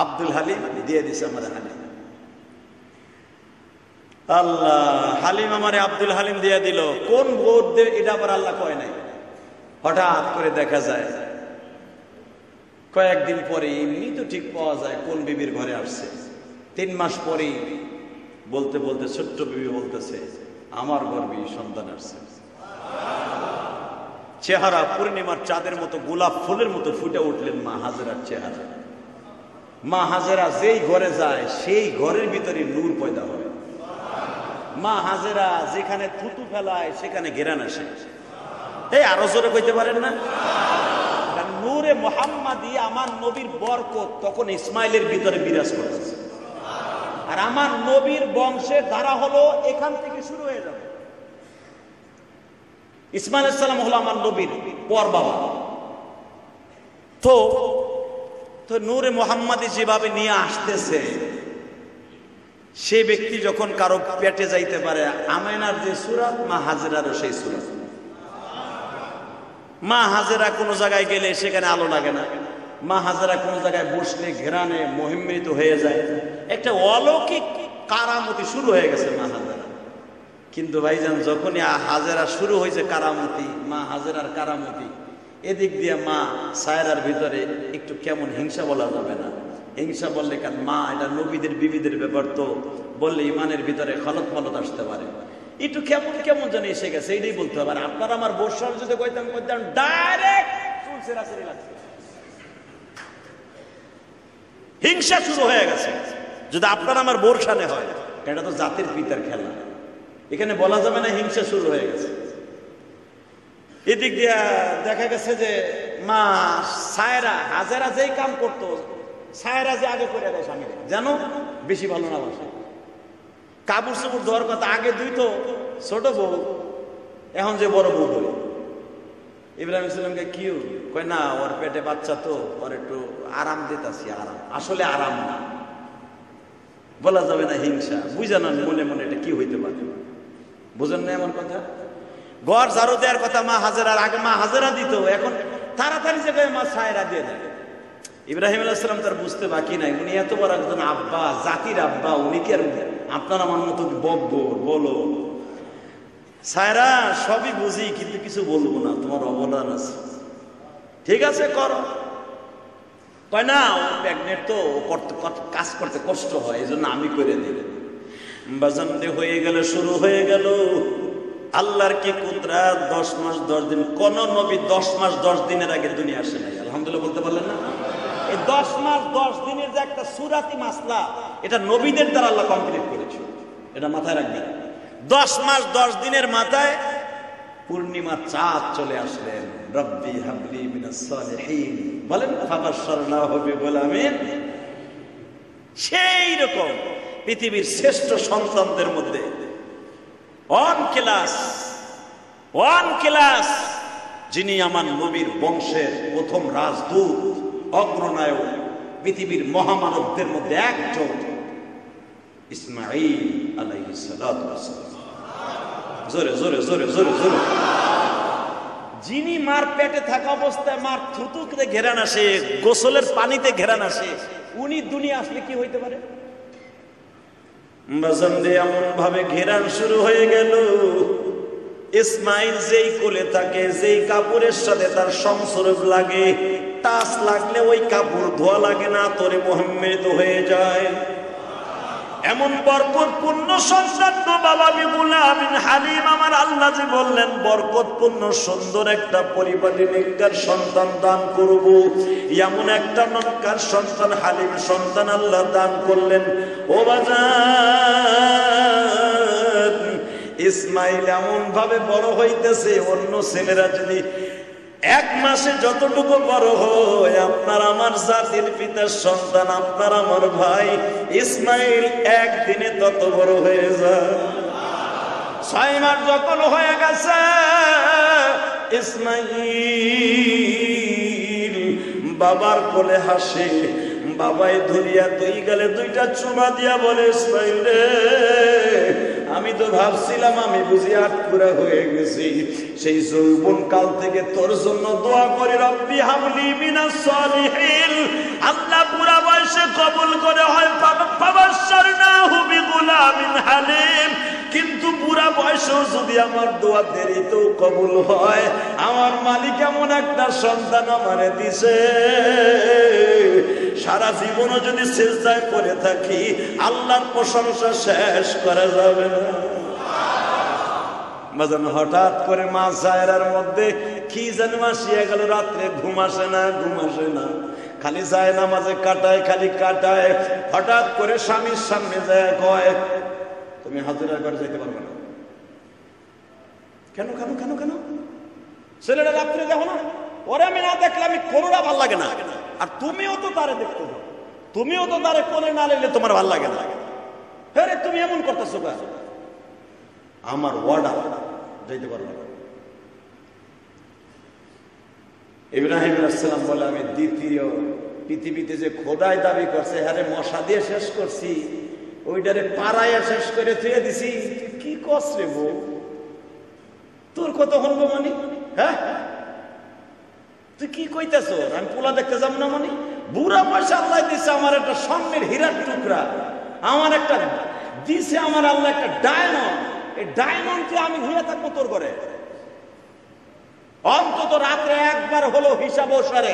Speaker 1: আব্দুল হালিম দিয়ে দিছে আমার হালিম। আল্লাহ হালিম আমারে আব্দুল হালিম দিয়ে দিল। কোন বোধ দেবে এটা আবার আল্লাহ কয় নাই। হঠাৎ করে দেখা যায় কয়েকদিন পরে, এমনি তো ঠিক পাওয়া যায় কোন বিবির ঘরে আসছে। 3 মাস পরেই বলতে বলতে ছোট্ট বিবি বলতেছে, আমার গর্ভে সন্তান আসছে। চেহারা পূর্ণিমার চাঁদের মতো, গোলাপ ফুলের মতো ফুটে উঠলেন মা হাজেরার চেহারা। মা হাজেরা যেই ঘরে যায় সেই ঘরের ভিতরে নূর পয়দা হয়। মা হাজেরা যেখানে থুতু ফেলায় সেখানে ঘেরান আসে। এই আরো জোরে কইতে পারেন না? নূরে মুহাম্মাদি, আমার নবীর বরকত তখন ইসমাইলের ভিতরে বিরাজ করতেছে। আর আমার নবীর বংশের ধারা হলো এখান থেকে শুরু হয়ে যাবে। ইসমাইল আলাইহিস সালাম হলো আমার নবীর পর বাবা। তো নূরে মুহাম্মাদি যেভাবে নিয়ে আসতেছে, সে ব্যক্তি যখন কারো পেটে যাইতে পারে, আমেনার যে সূরা, মা হাজেরারও সেই সূরা। মা হাজেরা কোনো জায়গায় গেলে সেখানে আলো লাগে না। মা হাজেরা কোনো জায়গায় বসলে ঘেরানে মহিমান্বিত হয়ে যায়। একটা অলৌকিক কারামতি শুরু হয়ে গেছে মা হাজেরা। কিন্তু ভাইজান, যখনই হাজেরা শুরু হয়েছে কারামতি, মা হাজেরার কারামতি, এদিক দিয়ে মা সায়রার ভিতরে একটু কেমন হিংসা বলা যাবে না। হিংসা বললে কারণ মা, এটা নবীদের বিবিদের ব্যাপার, তো বললে ইমানের ভিতরে খলত মলত আসতে পারে। একটু কেমন কেমন যেন এসে গেছে, এইটাই বলতে হবে। আর আপনার আমার বর্ষার যদি কইতাম ডাইরেক্ট চুলসেরাসেরি লাগছে, হিংসা শুরু হয়ে গেছে। যদি আপনার আমার বর্ষানে হয়, এটা তো জাতির পিতার খেলা, এখানে বলা যাবে না হিংসা শুরু হয়ে গেছে। এদিক দিয়া দেখা গেছে যে মা সায়রা হাজেরা যেই কাম করতো, সায়রা যে আগে করে দেয় স্বামীকে, যেন বেশি ভালো না বাসে। কাপড় চোপড় ধোয়ার কথা আগে দুই তো ছোট বউ, এখন যে বড় বউ ধরে। ইব্রাহিম ইসলামকে কি কয়, না ওর পেটে বাচ্চা তো, ওর একটু আরাম দিতাছি। আরাম আসলে আরাম না, বলা যাবে না হিংসা। বুঝান মনে মনে এটা কি হইতে পারে, বুঝেন না এমন কথা। ঘর ঝাড়ু দেওয়ার কথা মা হাজেরার, আগে মা হাজেরা দিত, এখন তাড়াতাড়ি জায়গায় মা সায়রা দিয়ে দেয়। ইব্রাহিম আলাইহিস সালাম তার বুঝতে বাকি নাই, উনি এত বড় একজন আব্বা, জাতির আব্বা, উনি কি আর আপনার আমার মতো বব্বর বলো। সায়রা সবই বুঝি, কিন্তু কিছু বলবো না, তোমার অবদান আছে, ঠিক আছে করো। কয় না, ও প্রেগনেন্ট তো, কাজ করতে কষ্ট হয়, এই জন্য আমি করে দিই। বাজানতে হয়ে গেল, শুরু হয়ে গেল। আল্লাহর কি কুদরত! 10 মাস 10 দিন, কোন নবী 10 মাস 10 দিনের আগে দুনিয়া আসে নাই, আলহামদুলিল্লাহ বলতে পারলেন না? এই 10 মাস 10 দিনের যে একটা সুরাতি মাসলা, এটা নবীদের দ্বারা আল্লাহ কমপ্লিট করেছে, এটা মাথায় রাখবেন। 10 মাস 10 দিনের মাথায় পূর্ণিমার চাঁদ চলে আসলেন। রব্বি হাবলি মিনাস সালিহিন বলেন, ফাবাশশারনাহু বিগুলামিন। সেই রকম পৃথিবীর শ্রেষ্ঠ সন্তানদের মধ্যে ওয়ান ক্লাস যিনি আমার নবীর বংশের প্রথম রাজদূত, অগ্রনায়ক, পৃথিবীর মহামানবদের মধ্যে একজন, ইসমাঈল আলাইহিস সালাতু ওয়াস সালাম। জোরে জোরে জোরে জোরে জোরে। যিনি মার পেটে থাকা অবস্থায় মার থুতুতে ঘেরান আসে, গোসলের পানিতে ঘেরান আসে, উনি দুনিয়া আসলে কি হইতে পারে? এমন ভাবে ঘেরান শুরু হয়ে গেল, ইসমাইল যেই কোলে থাকে, যেই কাপড়ের সাথে তার সংসর্গ লাগে, টাচ লাগলে ওই কাপড় ধোয়া লাগে না, তোরে মোহাম্মদ হয়ে যায়। এমন বরকতপূর্ণ সন্তান তো বাবা বিবুলা আমিন হালিম আমার আল্লাহ যে বললেন বরকতপূর্ণ সুন্দর একটা পরিবারে নেককার সন্তান দান করব। এমন একটা নেককার সন্তান, হালিম সন্তান আল্লাহ দান করলেন। ও বাজার, ইসমাইল এমন ভাবে বড় হইতেছে, অন্য ছেলেরা যদি এক মাসে যতটুকু বড় হয়, আপনার আমার জাতির পিতার সন্তান, আপনার আমার ভাই ইসমাইল একদিনে তত বড় হয়ে যায়। 6 মাস যখন হয়ে গেছে, ইসমাইল বাবার কোলে হাসে, বাবাই ধরিয়া 2 গালে 2টা চুমা দিয়া বলে, ইসমাইল রে, আমি তো ভাবছিলাম আমি বুঝি আটপুরা হয়ে গেছি। সেই যৌবন কাল থেকে তোর জন্য দোয়া করি, রব্বি হাবলি মিনাস সালিহিন। আল্লাহ পুরা বয়সে কবুল করে হয় ফাবাশশারনাহু বিগুলামিন হালিম। কিন্তু পুরা বয়সেও যদি আমার দোয়া দেরিতেও কবুল হয়, আমার মালিক এমন একটা সন্তান আমারে দিছে, সারা জীবনও যদি সিজদায় পড়ে থাকি আল্লাহর প্রশংসা শেষ করা যাবে না। হঠাৎ করে মা জায়রার মধ্যে কি যেন আসিয়া গেল, রাত্রে ঘুম আসে না, খালি যায় নামাজে কাটায়, খালি কাটায়। হঠাৎ করে স্বামীর সামনে যায় কয়, তুমি হাজিরা করে যাইতে পারবে না। কেন কেন কেন কেন? ছেলেটা রাত্রে দেখো না, ওরে আমি না দেখলে আমি কোনটা ভাল লাগে না, আর তুমিও তো তারে দেখতে যাও, তুমিও তো তারে কোলে না নিলে তোমার ভাল লাগে না। হ্যাঁ, তুমি এমন করতেছো কেন? আমার ওয়ার্ডার যাইতে পারবে না। ইব্রাহিম আলাইহিস সালাম বলে, আমি দ্বিতীয় পৃথিবীতে যে খোদাই দাবি করছে, হ্যাঁ মশা দিয়ে শেষ করছি, ওইটারে পাড়াইয়া শেষ করে থুয়ে দিছি। কি কস রে বউ, তোর কত হলবো মানে? হ্যাঁ, তুই কি কইতেছ? আমি পোলা দেখতে যাবো না মানে? বুড়া পয়সা আল্লাহ দিছে আমার একটা স্বর্ণের হীরার টুকরা, আমার একটা দিছে আমার আল্লাহ একটা ডায়মন্ড। এই ডায়মন্ডকে আমি ঘুরে থাকবো তোর ঘরে? অন্তত রাত্রে একবার হলো হিসাব অনুসারে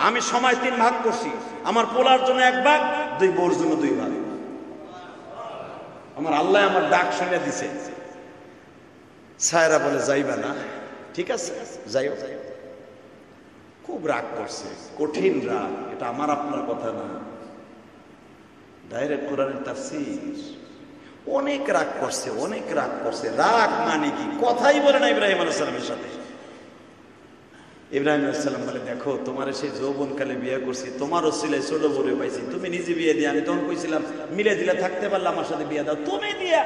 Speaker 1: আমি সময় 3 ভাগ করছি, আমার পোলার জন্য 1 ভাগ, 2 বউর জন্য 2 ভাগ। আমার আল্লাহ আমার ডাক শুনে দিছে। সায়রা বলে, যাইবা না? ঠিক আছে, যাইও। খুব রাগ করছে, কঠিন রাগ, এটা আমার আপনার কথা না, ডাইরেক্ট কোরআনের তাফসীর। অনেক রাগ করছে, অনেক রাগ করছে। রাগ মানে কি? কথাই বলে না ইব্রাহিম আলাইহিস সালামের সাথে। ইব্রাহিম আলাইহিস সালাম বলে, দেখো তোমার সেই যৌবনকালে বিয়ে করছি, তোমার ওসিলায় ছোট বড় পাইছি, তুমি নিজে বিয়ে দিয়ে, আমি তখন কইছিলাম মিলে দিলে থাকতে পারলে আমার সাথে বিয়ে দাও, তুমি দিয়া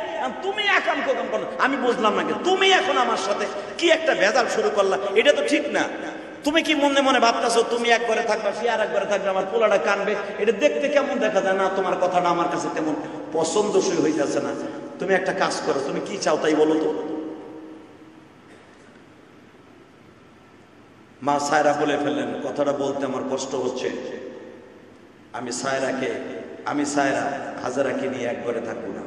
Speaker 1: তুমি একাম কোকাম করলো। আমি বুঝলাম না, তুমি এখন আমার সাথে কি একটা ভেজাল শুরু করলা, এটা তো ঠিক না। তুমি কি মনে মনে ভাবতেছো তুমি এক ঘরে থাকবা, সে আর এক ঘরে থাকবে, আমার পোলাটা কানবে, এটা দেখতে কেমন দেখা যায় না? তোমার কথাটা আমার কাছে তেমন পছন্দসই হইতেছে না। তুমি একটা কাজ করো, তুমি কি চাও তাই বলো তো। মা সায়রা বলে ফেললেন, কথাটা বলতে আমার কষ্ট হচ্ছে, আমি সায়রা হাজারাকে নিয়ে এক ঘরে থাকবো না,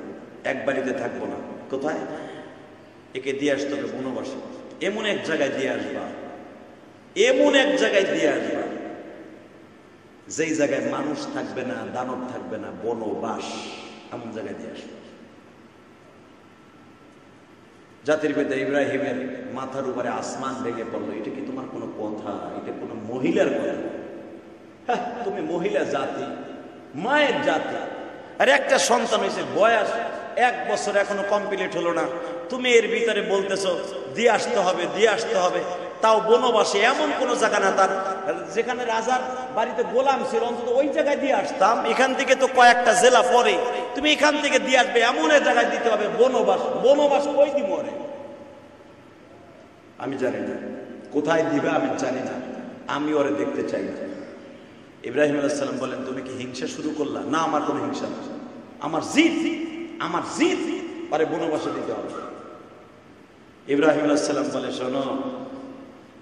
Speaker 1: এক বাড়িতে থাকবো না। কোথায়? একে দিয়ে আসতে হবে বনবাসে, এমন এক জায়গায় দিয়ে আসবা, এমন এক জায়গায় দিয়ে আসবা যেই জায়গায় মানুষ থাকবে না, দানব থাকবে না, বনবাস, এমন জায়গায় দিয়ে আসবা। জাতির পিতা ইব্রাহিমের মাথার উপরে আসমান ভেঙে পড়লো। এটা কি তোমার কোনো কথা? এটা কোনো মহিলার কথা? হ্যাঁ, তুমি মহিলা জাতি, মায়ের জাতি, আর একটা সন্তান হয়েছে, বয়স 1 বছর এখনো কমপ্লিট হলো না, তুমি এর ভিতরে বলতেছো দিয়ে আসতে হবে, দিয়ে আসতে হবে। তাও বনবাসে, এমন কোন জায়গা না তার যেখানে রাজার বাড়িতে গোলাম ছিল, অন্তত ওই জায়গায় দিয়ে আসতাম। এখান থেকে তো কয়েকটা জেলা পরে, তুমি এখান থেকে দিয়ে আসবে, এমন এক জায়গায় দিতে হবে বনবাস। বনবাস কই দিব রে আমি জানি না, কোথায় দিবে আমি জানি না, আমি ওরে দেখতে চাই না। ইব্রাহিম আলাইহিস সালাম বলেন, তুমি কি হিংসা শুরু করলা? না, আমার কোনো হিংসা না, আমার জিদ আরে বনবাসে দিতে হবে। ইব্রাহিম আলাইহিস সালাম বলে, শোনো,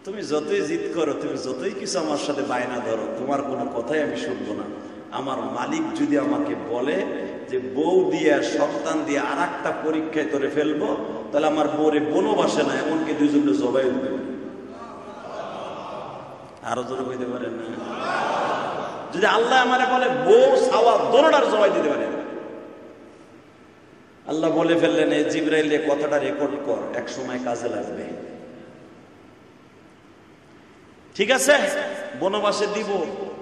Speaker 1: তুমি যতই জিদ করো, তুমি যতই কিছু আমার সাথে বায়না ধরো, তোমার কোনো কথাই আমি শুনবো না। আমার মালিক যদি আমাকে বলে যে বউ দিয়ে সন্তান দিয়ে আর একটা পরীক্ষায় তোরে ফেলবো, তাহলে আমার বউরে বনবাসে না, এমনকি দুজনে জবাই দেবে। আরো জোরে বলতে পারেন না? যদি আল্লাহ আমারে বলে বউ ছাওয়া দোনোটার জবাই দিতে পারে। আল্লাহ বলে ফেললেন, এই জিবরাইল কথাটা রেকর্ড কর, এক সময় কাজে লাগবে। ঠিক আছে, বনবাসে দিব,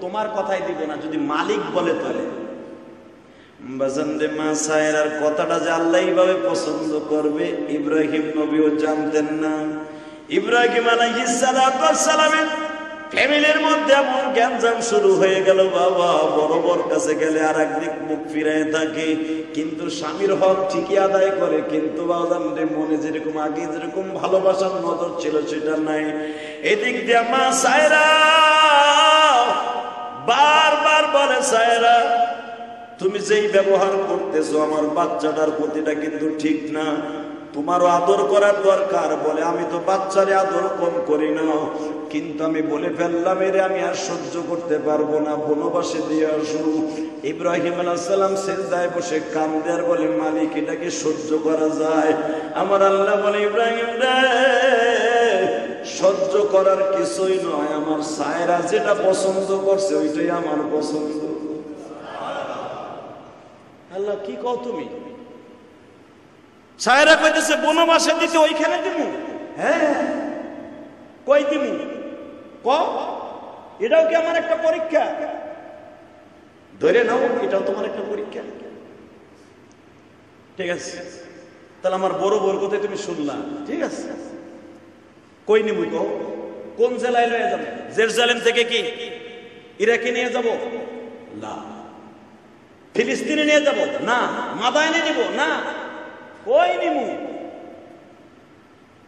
Speaker 1: তোমার কথাই দিব না, যদি মালিক বলে তাহলে। বাজানরে মা সায়রার কথাটা যে আল্লাহ এইভাবে পছন্দ করবে ইব্রাহিম নবীও জানতেন না। ইব্রাহিম আলাইহিস সালামের ফ্যামিলির মধ্যে এমন গ্যাঞ্জাম শুরু হয়ে গেল, বাবা বড় কাছে গেলে আর একদিক মুখ ফিরায় থাকে, কিন্তু স্বামীর হক ঠিকই আদায় করে, কিন্তু বাজানরে মনে যেরকম আগে যেরকম ভালোবাসার নজর ছিল সেটা নাই। এদিক দিয়ে মা সায়রা বারবার বলে, সায়রা তুমি যেই ব্যবহার করতেছো আমার বাচ্চাটার প্রতিটা কিন্তু ঠিক না, তোমারও আদর করার দরকার। বলে, আমি তো বাচ্চারে আদর কম করি না, কিন্তু আমি বলে ফেললাম এরে আমি আর সহ্য করতে পারবো না, বনবাসে দিয়ে আসো। ইব্রাহিম আলাইহিস সালাম সিজদায় বসে কান্দে আর বলে, মালিক এটাকে সহ্য করা যায়? আমার আল্লাহ বলে, ইব্রাহিম রে, সহ্য করার কিছুই নয়, আমার সায়রা যেটা পছন্দ করছে ওইটাই আমার পছন্দ। আল্লাহ কি কও তুমি? সায়রা কইতেছে বনবাসে দিতে, ওইখানে দিমু। হ্যাঁ, কই দিমু ক? এটাও কি আমার একটা পরীক্ষা? ধরে নাও এটাও তোমার একটা পরীক্ষা। ঠিক আছে, তাহলে আমার বড় বড় কথা তুমি শুনলা, ঠিক আছে, কই নিবু কও? কোন জেলায় লয়ে যাবো? জেরুজালেম থেকে কি ইরাকে নিয়ে যাব? না। ফিলিস্তিনে নিয়ে যাব? না। মাদায়নে নিব? না। কই নিমু?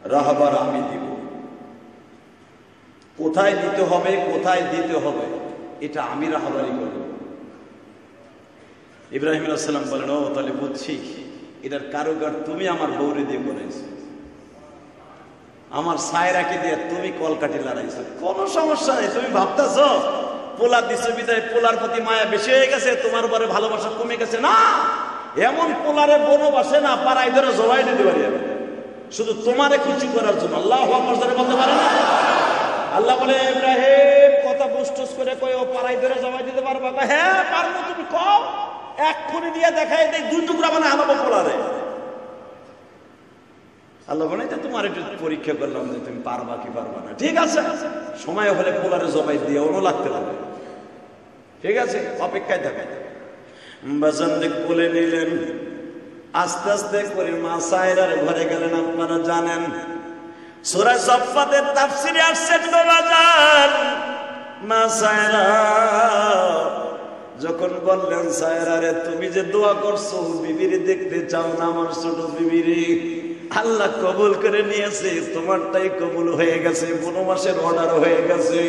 Speaker 1: রাহবার আমি দিব। কোথায় দিতে হবে, কোথায় দিতে হবে এটা আমি রাহবারি করব। ইব্রাহিম আলাইহিস সালাম বলেন, ও তাহলে বুঝছি, এটার কারোগার তুমি আমার বউরে দিয়ে করেছো, আমার সায়রাকে দিয়ে তুমি কলকাঠি লড়াইছো, কোনো সমস্যা নেই। তুমি ভাবতেছ পোলা দিছো বিদায় পোলার প্রতি মায়া বেশি হয়ে গেছে, তোমার উপরে ভালোবাসা কমে গেছে। না, এমন পোলারে বনবাসে না পাড়ায় ধরে জবাই দিতে পারি আমি, শুধু তোমারে খুশি করার জন্য। আল্লাহু আকবার জোরে বলতে পারে না? আল্লাহ বলে, ইব্রাহিম কথা বুঝটুস করে কই ও পাড়ায় ধরে জবাই দিতে পারবা? হ্যাঁ পারবো। তুমি কও, এক্ষুনি দিয়ে দেখাই দেই, দুই টুকরা মানে আলাবো পোলারে। আল্লাহ বলে, তোমার একটু পরীক্ষা করলাম যে তুমি পারবা কি পারবা না। ঠিক আছে, সময় হলে পোলারে জবাই দিয়ে অন্য লাগতে লাগবে। ঠিক আছে, অপেক্ষায় থাকে। বাজানকে কোলে নিলেন, আস্তে আস্তে করে মা সায়রার ঘরে গেলেন। আপনারা জানেন সূরা সাফফাতের তাফসীরে আসছে তো বাজান, মা সায়রা যখন বললেন, সায়রা রে তুমি যে দোয়া করছো বিবিরে দেখতে চাও না, আমার ছোট বিবিরে আল্লাহ কবুল করে নিয়েছে, তোমারটাই কবুল হয়ে গেছে, বনবাসের অর্ডার হয়ে গেছে।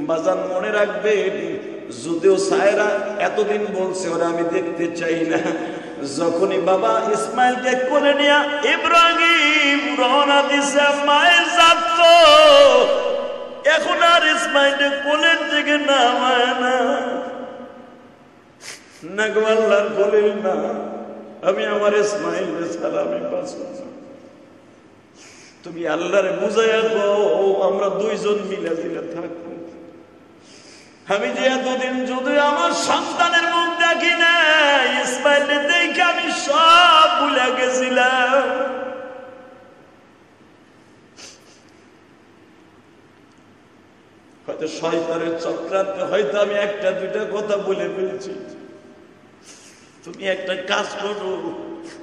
Speaker 1: বাজান মনে রাখবেন, যদিও সায়রা এতদিন বলছে ওরা আমি দেখতে চাই না, যখনই বাবা ইসমাইলকে কোলে নিয়ে ইব্রাহিম রওনা দিছে মায়ের জাত, এখন আর ইসমাইলকে কোলের থেকে নামায় না। না গো আল্লাহর খলিল না, আমি আমার ইসমাইলের সালামে বাঁচব না। তুমি আল্লাহরে বুঝাইয়া দাও, আমরা দুইজন মিলে দিলে থাকবো। আমি যে এতদিন যদি আমার সন্তানের মুখ দেখি না, ইসমাইলের দেখে আমি সব ভুলে গেছিলাম। হয়তো শয়তানের চক্রান্তে হয়তো আমি একটা দুইটা কথা বলে ফেলছি। তুমি একটা কাজ করো,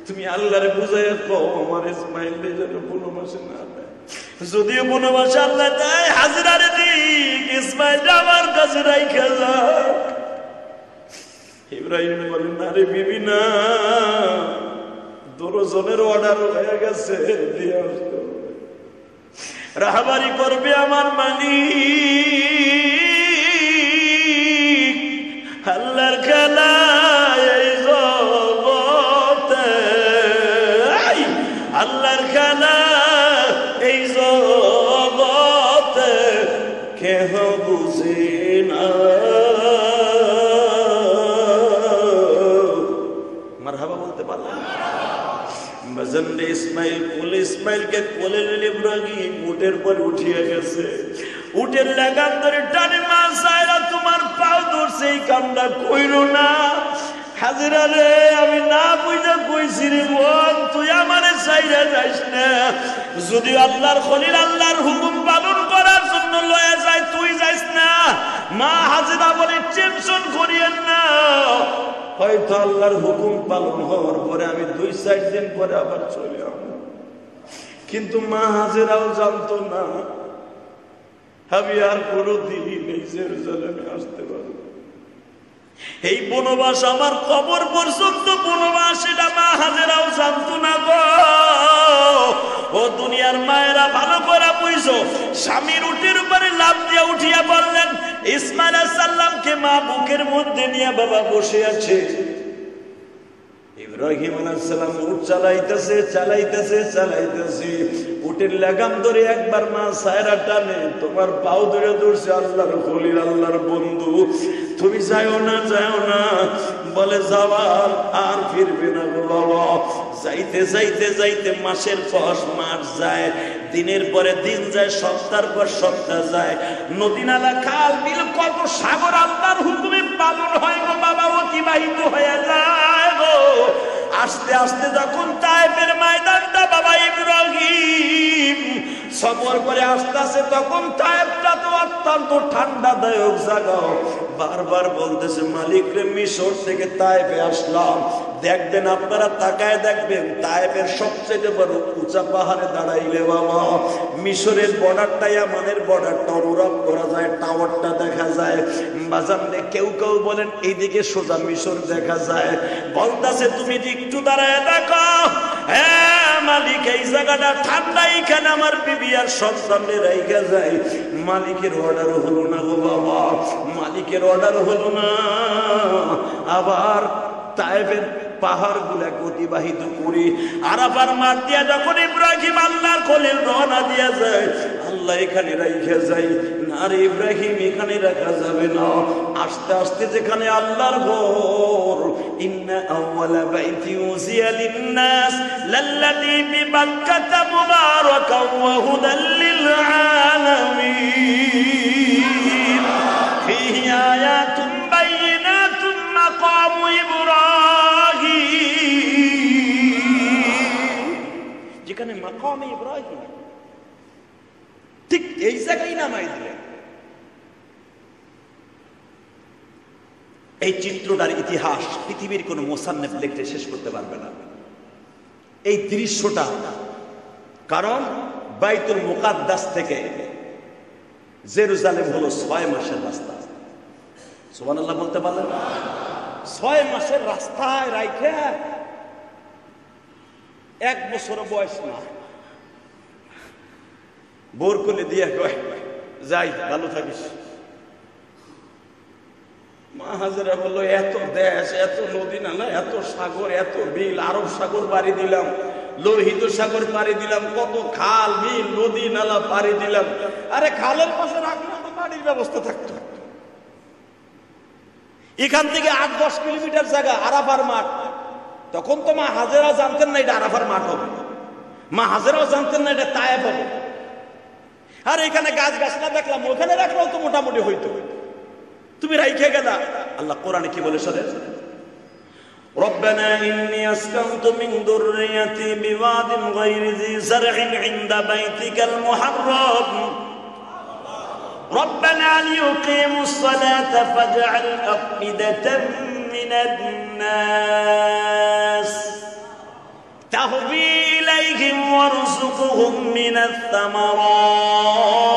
Speaker 1: তুমি আল্লাহরে বুঝাইয়া কও আমার ইসমাইল যেন বনবাসে না দেয়। যদিও বনবাসে আল্লাহ তাই হাজিরারে দিক, ইসমাইল আমার কাছে রাইখা যাক। ইব্রাহিম বলেন, আরে বিবি না, দশজনের অর্ডার হয়ে গেছে, দিয়ে আসতে হবে। রাহাবারি করবে আমার মালিক, আল্লাহর খেলা এই জগতে, আল্লাহর খেলা এই জগতে কেহ বুঝে না। মারহাবা বলতে পারলাম। ইসমাইলকে কোলে নিয়ে ইব্রাহিম উটের পর উঠিয়ে গেছে। উটের লাগাম ধরে টানে, মা সায়রা তোমার পাও ধরছে, এই কামটা কইরো না। হাজিরা রে, আমি না বুঝা কইছি রে বোন, তুই আমারে চাইরা যাইস না। যদি আল্লাহর খলিল আল্লাহর হুকুম পালন করার জন্য লয়ে যায়, তুই যাইস না। মা হাজিরা বলে, টেনশন করিয়েন না, হয়তো আল্লাহর হুকুম পালন হওয়ার পরে আমি 2-4 দিন পরে আবার চলে আসবো। কিন্তু মা হাজিরাও জানতো না আমি আর কোনোদিন এই জেরুজালেমে আসতে পারবো। এই বনবাস আমার কবর পর্যন্ত বনবাস, এটা মা হাজিরাও জানতো না গো। ও দুনিয়ার মায়েরা ভালো করে বুঝো, স্বামীর উটের উপরে লাফ দিয়ে উঠিয়া বললেন, ইসমাইল আলাইহিস সালামকে মা বুকের মধ্যে নিয়ে বাবা বসে আছে। ইব্রাহিম আলাইহিস সালাম উট চালাইতেছে চালাইতেছে চালাইতেছে, উটের লাগাম ধরে একবার মা সায়রা টানে, তোমার পাও ধরে ধরছে আল্লাহর খলিল আল্লাহর বন্ধু, তুমি যাও না যাও না। বলে যাওয়ার আর ফিরবে না গো বাবা। যাইতে যাইতে যাইতে মাসের পর মাস যায়, দিনের পরে দিন যায়, সপ্তাহের পর সপ্তাহ যায়, নদী নালা খাল বিল কত সাগর আল্লাহর হুকুমে পালন হয় গো বাবা, অতিবাহিত হয়ে যায় গো। আস্তে আস্তে যখন তায়েফের ময়দানটা বাবা ইব্রাহিম সফর করে আস্তে আস্তে, তখন তায়েফটা তো অত্যন্ত ঠান্ডাদায়ক জায়গা। বারবার বলতেছে, মালিক রে, মিশর থেকে তায়েফে আসলাম, দেখবেন আপনারা তাকায় দেখবেন, তায়েফের সবচেয়ে বড় উঁচা পাহাড়ে দাঁড়াইলে বাবা মিশরের বর্ডারটাই আমাদের বর্ডারটা অনুরোধ করা যায়, টাওয়ারটা দেখা যায়। বাজারে কেউ কেউ বলেন এইদিকে সোজা মিশর দেখা যায়। বলতেছে তুমি একটু দাঁড়ায় দেখো, হ্যাঁ মালিক এই জায়গাটা ঠান্ডা, এইখানে আমার বিবি আর সন্তানদের রাইখা যায়। মালিকের অর্ডার হলো না গো বাবা, মালিকের অর্ডার হলো না। আবার তায়েফের পাহাড় গুলাকে অতিবাহিত করি, আরাফার মাঠ দিয়া যখন ইব্রাহিম আল্লাহর খলিল রওনা দিয়া যায়, আল্লাহ এখানে রাইখা যায় না রে ইব্রাহিম, এখানে রাখা যাবে না। আস্তে আস্তে যেখানে আল্লাহর ঘর, ইন্না আউওয়ালা বাইতি উযিয়া লিন-নাস লাল্লাযী বিবাক্কাতা মুবারাকান ওয়া হুদাল লিল আলামিন ফীহি আয়াতুন বাইয়িনাতুন মাকামু ইব্রাহিম, যেখানে মাকামে ইব্রাহিম, ঠিক এই জায়গায় নামাই দিলেন। এই চিত্রটার ইতিহাস পৃথিবীর কোন মুসান্নিফ লিখতে শেষ করতে পারবে না এই দৃশ্যটা। কারণ বাইতুল মুকাদ্দাস থেকে জেরুজালেম হলো 6 মাসের রাস্তা। সুবহানাল্লাহ বলতে পারলেন? 6 মাসের রাস্তায় রাইখা 1 বছর বয়স না, বোর করে দিয়ে কয় যাই ভালো থাকিস। মা হাজেরা বললো, এত দেশ, এত নদী নালা, এত সাগর, এত বিল, আরব সাগর পাড়ি দিলাম, লোহিত সাগর পাড়ি দিলাম, কত খাল বিল নদী নালা পাড়ি দিলাম, আরে খালের পাশে রাখলে তো বাড়ির ব্যবস্থা থাকতো। এখান থেকে 8-10 কিলোমিটার জায়গা আরাফার মাঠ। তখন তো মা হাজেরাও জানতেন না এটা আরাফার মাঠ হবে, মা হাজেরাও জানতেন না এটা তায়েফ হবে। আর এখানে গাছ গাছলা দেখলাম, ওখানে রাখলেও তো মোটামুটি হইতো, তুমি রাইখে গেলা। আল্লাহ কোরআনে কি বলে শোনেন, রব্বানা ইন্নী আসকানতু মিন যুররিয়াতি বিওয়াদিন গায়রি যী যারইন ইনদা বাইতিকাল মুহাররাম রব্বানা লিয়ুকিমুস সালাতা ফাজআল আফইদাতাম মিনান নাস
Speaker 2: তাহবি ইলাইহিম ওয়ারযুকহুম মিনাস সামারাত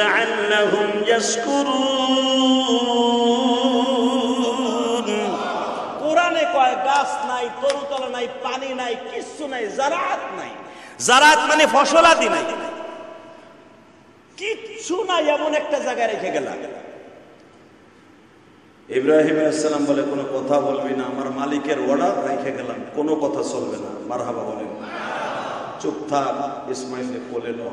Speaker 2: লাআল্লাহুম ইয়াশকুরুন। কোরআনে কয় গাছ নাই, তরুতলা নাই, পানি নাই, কিচ্ছু নাই, জারাত নাই। জারাত মানে ফসলাদি নাই, কিচ্ছু নাই, এমন একটা জায়গায় রেখে গেলাম।
Speaker 1: ইব্রাহিম আলাইহিস সালাম বলে কোনো কথা বলবি না, আমার মালিকের অর্ডার রেখে গেলাম, কোনো কথা চলবে না। মারহাবা বলেন। চুপ থাক, ইসমাইলকে কোলে লো।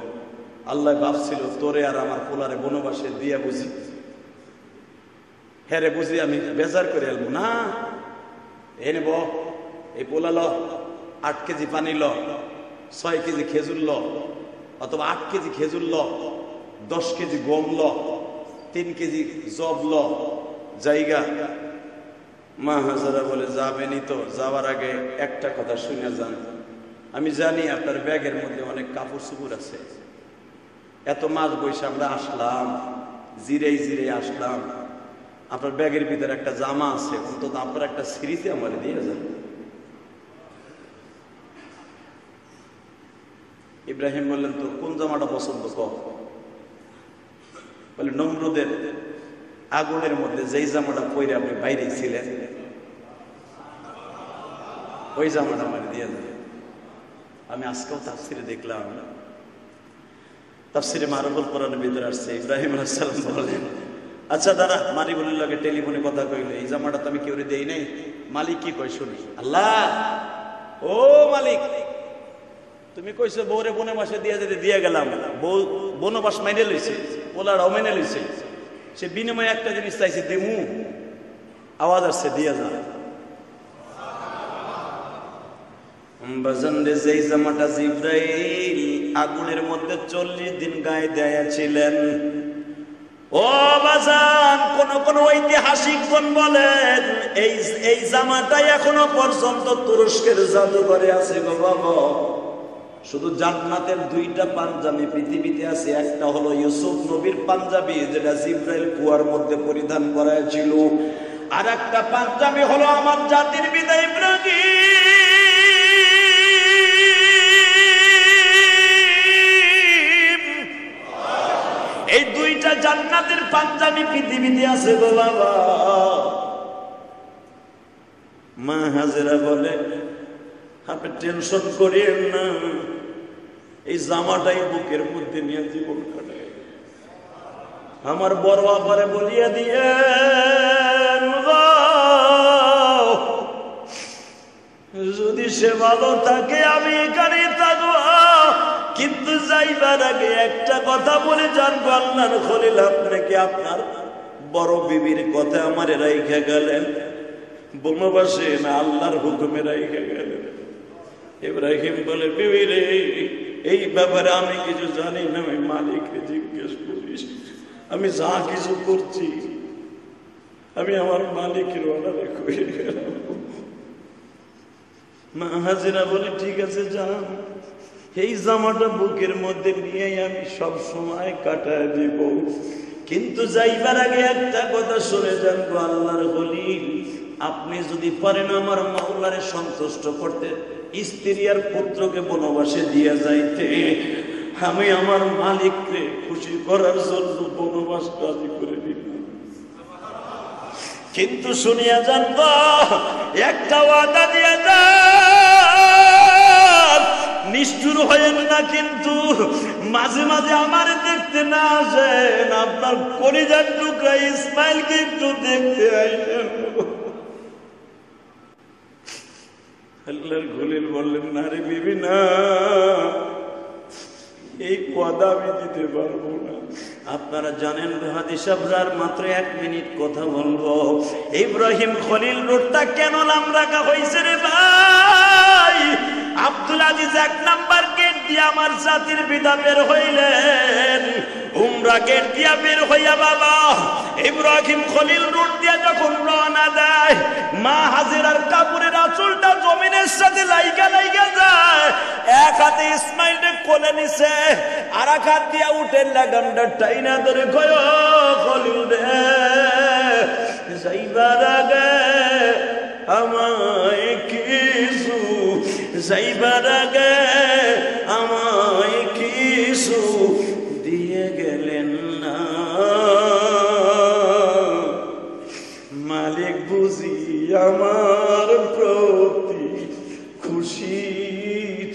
Speaker 1: আল্লাহ ভাবছিল তোরে আর আমার পোলারে বনবাসে দিয়া বুঝি, হ্যাঁ রে বুঝি আমি বেজার করে এলবো না। এ নেব, এই পোলা ল, 8 কেজি পানি ল, 6 কেজি খেজুর ল, অথবা 8 কেজি খেজুর ল, 10 কেজি গম ল, 3 কেজি জব ল, জায়গা। মা হাজারা বলে যাবেনই তো, যাওয়ার আগে একটা কথা শুনে যান। আমি জানি আপনার ব্যাগের মধ্যে অনেক কাপড় চুপড় আছে, এত মাস বৈশে আমরা আসলাম, জিরেই জিরে আসলাম, আপনার ব্যাগের ভিতরে একটা জামা আছে, অন্তত আপনার একটা সিঁড়িতে আমার দিয়ে যান। ইব্রাহিম বললেন তোর কোন জামাটা পছন্দ কর? বলে নমরুদের আগুনের মধ্যে যেই জামাটা পরে আপনি বাইরে ছিলেন ওই জামাটা আমার দিয়ে যান। আমি আজকেও তাফসিরে দেখলাম, তাফসিরে মারুফুল কোরআনের ভিতরে আসছে, ইব্রাহিম আলাইহিস সালাম বলেন আচ্ছা দাঁড়া, মারিবুলের লগে টেলিফোনে কথা কইলে এই জামাটা তো আমি কেউ দেই নাই, মালিক কি কই শুনি। আল্লাহ, ও মালিক তুমি কইছো বউরে বনবাসে দিয়ে যেতে দিয়ে গেলাম, বউ বনবাস মাইনে লইছে, পোলারাও মেনে লইছে, সে বিনিময়ে একটা জিনিস চাইছে দিমু, আওয়াজ আসছে দিয়ে যা। যেই জামাটা জিব্রাইল আগুনের মধ্যে 40 দিন গায়ে দেয়া ছিলেন, ও বাজান কোন ঐতিহাসিকগণ বলেন এই জামাটাই এখনো পর্যন্ত তুরস্কের জাদুঘরে আছে গো বাবা। শুধু জান্নাতের 2টা পাঞ্জাবি পৃথিবীতে আছে, একটা হলো ইউসুফ নবীর পাঞ্জাবি যেটা জিব্রাইল কুয়ার মধ্যে পরিধান করাইছিল, আর একটা পাঞ্জাবি হলো আমার জাতির পিতা ইব্রাহিম। এই 2টা জান্নাতের পাঞ্জাবি পৃথিবীতে আছে গো বাবা। মা হাজেরা বলে আপনি টেনশন করিয়েন না, এই জামাটাই বুকের মধ্যে নিয়ে জীবন কাটায়। আমার বড় আপারে বলিয়া দিয়ে যদি সে ভালো থাকে আমি এখানে থাকবো, কিন্তু যাইবার আগে একটা কথা বলে জানবো আল্লাহর খলিল আপনাকে আপনার বড় বিবির কথা আমারে রাইখা গেলেন বনবাসে না আল্লাহর হুকুমে রাইখা গেলেন। ইব্রাহিম বলে বিবি রে এই ব্যাপারে আমি কিছু জানি না, আমি মালিককে জিজ্ঞেস করিস, আমি যা কিছু করছি আমি আমার মালিকের অর্ডারে করে গেলাম। মা হাজিরা বলে ঠিক আছে যান, এই জামাটা বুকের মধ্যে নিয়ে আমি সব সময় কাটায় দিব, কিন্তু যাইবার আগে একটা কথা শুনে জানবো আল্লাহর খলিল আপনি যদি পারেন আমার মাওলারে সন্তুষ্ট করতে, স্ত্রী আর পুত্রকে বনবাসে দিয়ে যাইতে, আমি আমার মালিককে খুশি করার জন্য বনবাস রাজি করে দিলাম। কিন্তু শুনিয়া জানবো একটা ওয়াদা দিয়ে যান, নিষ্ঠুর হয়েন না, কিন্তু মাঝে মাঝে আমার দেখতে না আসেন, আপনার কলিজার টুকরা ইসমাইলকে একটু দেখতে আইসেন। আল্লাহর খলিল বললেন না রে বিবি না, এই ওয়াদা আমি দিতে পারবো না। আপনারা জানেন হাদিস সাহেবরা মাত্র 1 মিনিট কথা বলবো। ইব্রাহিম খলিল রোডটা কেন নাম রাখা হয়েছে রে ভাই? আব্দুল আজিজ 1 নাম্বার গেট দিয়ে আমার জাতির পিতা বের হইলেন, উমরা গেট দিয়া বের হইয়া বাবা ইব্রাহিম খলিল রোড দিয়া যখন রওনা দেয়, মা হাজিরার কাপড়ের আঁচলটা জমিনের সাথে লাইগা লাইগা যায়। এক হাতে ইসমাইলকে কোলে নিছে, আর এক হাত দিয়া উঠে লাগামটা টাইনা ধরে কয় খলিল রে যাইবার আগে
Speaker 2: আমায় কিছু যাইবার আগে আমায় কিছু দিয়ে গেলেন না। মালিক বুঝি আমার প্রতি খুশি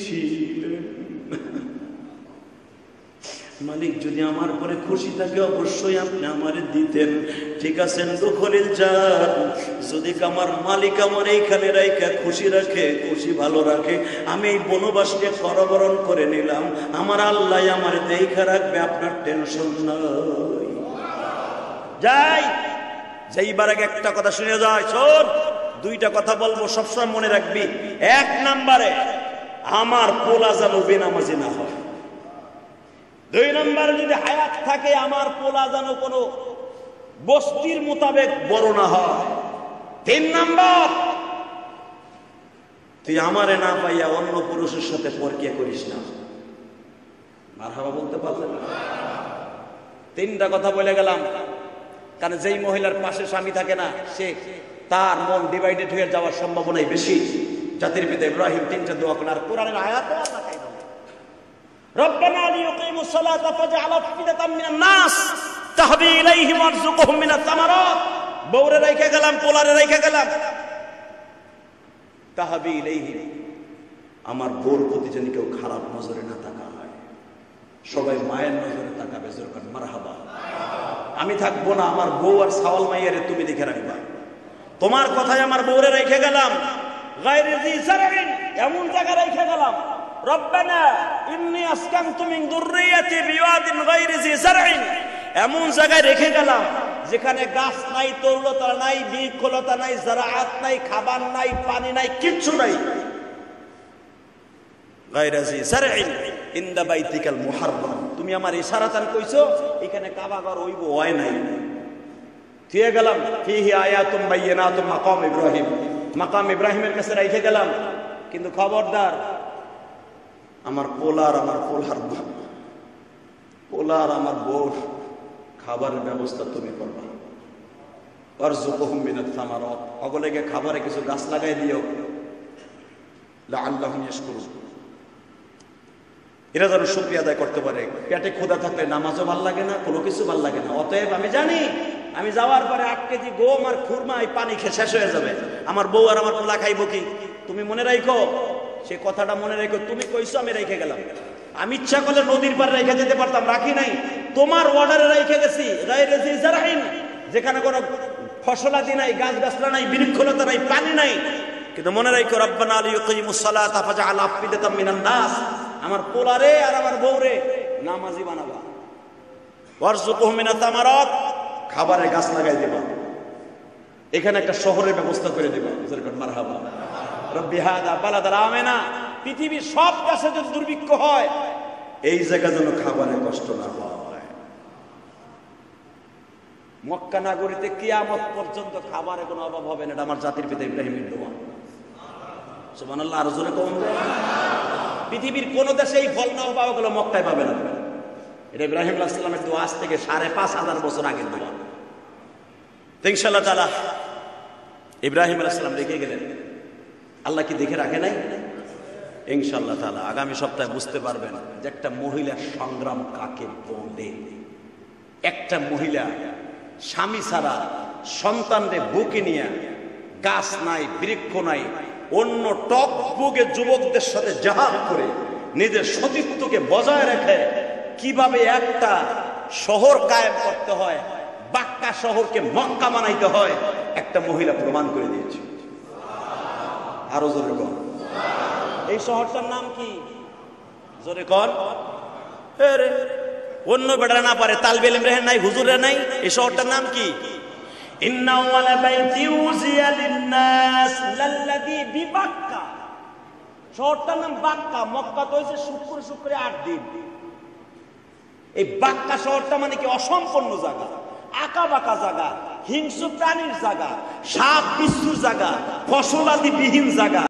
Speaker 2: ছিলেন। মালিক যদি আমার পরে খুশি থাকে অবশ্যই আপনি আমারে দিতেন। ঠিক আছেন দুখলিল যান, যদি আমার মালিক আমার এইখানে রাইখা খুশি রাখে, খুশি ভালো রাখে, আমি এই বনবাসকে সরবরণ করে নিলাম, আমার আল্লাহ আমার দেখা রাখবে, আপনার টেনশন নাই। যাই যাইবার আগে একটা কথা শুনে যায়, শোন, দুইটা কথা বলবো, সবসময় মনে রাখবি। এক নম্বরে আমার পোলা যেন বেনামাজি না হয়। দুই নম্বরে যদি হায়াত থাকে আমার পোলা যেন কোনো বস্তির মোতাবেক বড় না হয়। তিন নম্বর, তুই আমারে না পাইয়া অন্য পুরুষের সাথে পরকিয়া করিস না। মারহাবা বলতে পারলেন? তিনটা কথা বলে গেলাম, কারণ যেই মহিলার পাশে স্বামী থাকে না, সে তার মন ডিভাইডেড হয়ে যাওয়ার সম্ভাবনাই বেশি। জাতির পিতা ইব্রাহিম তিনটা দোয়া করেন, আর কোরআনের আয়াতে আল্লাহ তাই বলে, রব্বানা লিইয়ুকিমুস সালাতা ফাজআল আফইদাতাম মিনান নাস তাহবি ইলাইহিম ওয়ারযুকহুম মিনাত তামারাত। বউরে রাইখা গেলাম, পোলারে রাইখা গেলাম, তাহবি ইলাইহিম, আমার বউর প্রতি যেন কেউ খারাপ নজরে না তাকা হয়, সবাই মায়ের নজরে তাকাবে। জোরকার মারহাবা। আমি থাকবো না, আমার বউ আর সাওয়াল মাইয়ারে তুমি দেখে রাখবা। তোমার কথায় আমার বউরে রেখে গেলাম, গায়রি জি জারইন, এমন জায়গা রেখে গেলাম, রব্বানা ইন্নী আসকানতু মিন যুররিয়াতি বিওয়াদিন গায়রি জি জারইন, এমন জায়গায় রেখে গেলাম যেখানে গাছ নাই, তরুলতা নাই, বৃক্ষলতা নাই, জারাআত নাই, খাবার নাই, পানি নাই, কিচ্ছু নাই। গায়রি জি জারইন ইনদা বাইতিকাল মুহাররাম, তুমি আমার ইশারাতান কইছো এখানে কাবা ঘর হইব, হয় নাই। থিয়ে গেলাম ফিহি আয়াতুম বাইয়িনাতুম মাকাম ইব্রাহিম, মাকাম ইব্রাহিমের কাছে রেখে গেলাম, কিন্তু খবরদার আমার পোলার আমার আমার বউর খাবারের ব্যবস্থা তুমি করবা। ওয়ারযুকহুম মিনাত তামারাত, অগলেগে খাবারে কিছু গাছ লাগাই দিও, লাআল্লাহুম ইয়াশকুরুন, এরা যেন শুকরিয়া আদায় করতে পারে। পেটে ক্ষুধা থাকলে নামাজও ভাল লাগে না, কোনো কিছু ভাল লাগে না। অতএব আমি জানি আমি যাওয়ার পরে 8 কেজি গম আর খুরমা এই পানি খেয়ে শেষ হয়ে যাবে, আমার বউ আর আমার পোলা খাইব কি? তুমি মনে রাখো, সে কথাটা মনে রাখো। তুমি কইছো, আমি রেখে গেলাম। আমি ইচ্ছা করলে নদীর পাড়ে রেখে যেতে পারতাম, রাখি নাই। তোমার অর্ডারে রেখে গেছি, গায়রি জি জারইন, যেখানে কোনো ফসলাদি নাই, গাছগাছলা নাই, বৃক্ষলতা নাই, পানি নাই। কিন্তু মনে রাখো, রব্বানা লিইয়ুকিমুস সালাতা ফাজআল আফইদাতাম মিনান নাস, আমার পোলারে আর আমার বউরে নামাজি বানাবা। ওয়ারযুকহুম মিনাত তামারাত, খাবারের গাছ লাগাই দেবা। এখানে একটা শহরের ব্যবস্থা করে দেবা। মারহাবা। রব্বি হাদা বালাদান আমিনা, পৃথিবীর সব দেশে যদি দুর্ভিক্ষ হয়, এই জায়গা যেন খাবারের কষ্ট না হয়। মক্কা নগরীতে কিয়ামত পর্যন্ত খাবারের কোনো অভাব হবে না, এটা আমার জাতির পিতা ইব্রাহিমের দোয়া। সুবহানাল্লাহ, আর জোরে কম। পৃথিবীর কোন দেশে এই ফল না পাওয়া গেল, মক্কায় পাবে না। এটা ইব্রাহিম আলাইহিস সালামের দোয়া, আজ থেকে 5500 বছর আগের দোয়া। ইনশাআল্লাহ তাআলা ইব্রাহিম আলাইহিস সালাম রেখে গেলেন, আল্লাহ কি দেখে রাখে নাই? ইনশাআল্লাহ তাআলা আগামী সপ্তাহে বুঝতে পারবেন যে একটা মহিলার সংগ্রাম কাকে বলে। একটা মহিলা স্বামী ছাড়া সন্তানদের বুকে নিয়ে, গাছ নাই, বৃক্ষ নাই, অন্য টক বুকে যুবকদের সাথে জাহাজ করে নিজের সতীত্বকে বজায় রেখে কিভাবে একটা শহর কায়েম করতে হয়, বাক্কা শহরকে মক্কা বানাইতে হয়, একটা মহিলা প্রমাণ করে দিয়েছে। আরো জোরে কর, এই শহরটার নাম কি? জোরে কর। অন্য বেড়া না পারে, তালবে ইলম রেহেন নাই, হুজুরের নাই, এই শহরটার নাম কি? ইন্না আওয়ালা বাইতি উযিয়া লিন-নাস লাল্লাযী বিবাক্কা, শহরটার নাম বাক্কা। মক্কা তো হইছে শুক্রে 8 দিন। এই বাক্কা শহরটা মানে কি? অসম্পূর্ণ জায়গা, আঁকা বাঁকা জায়গা, হিংস্র প্রাণীর জায়গা, সাপ বিচ্ছুর জায়গা, ফসলাদি বিহীন জায়গা।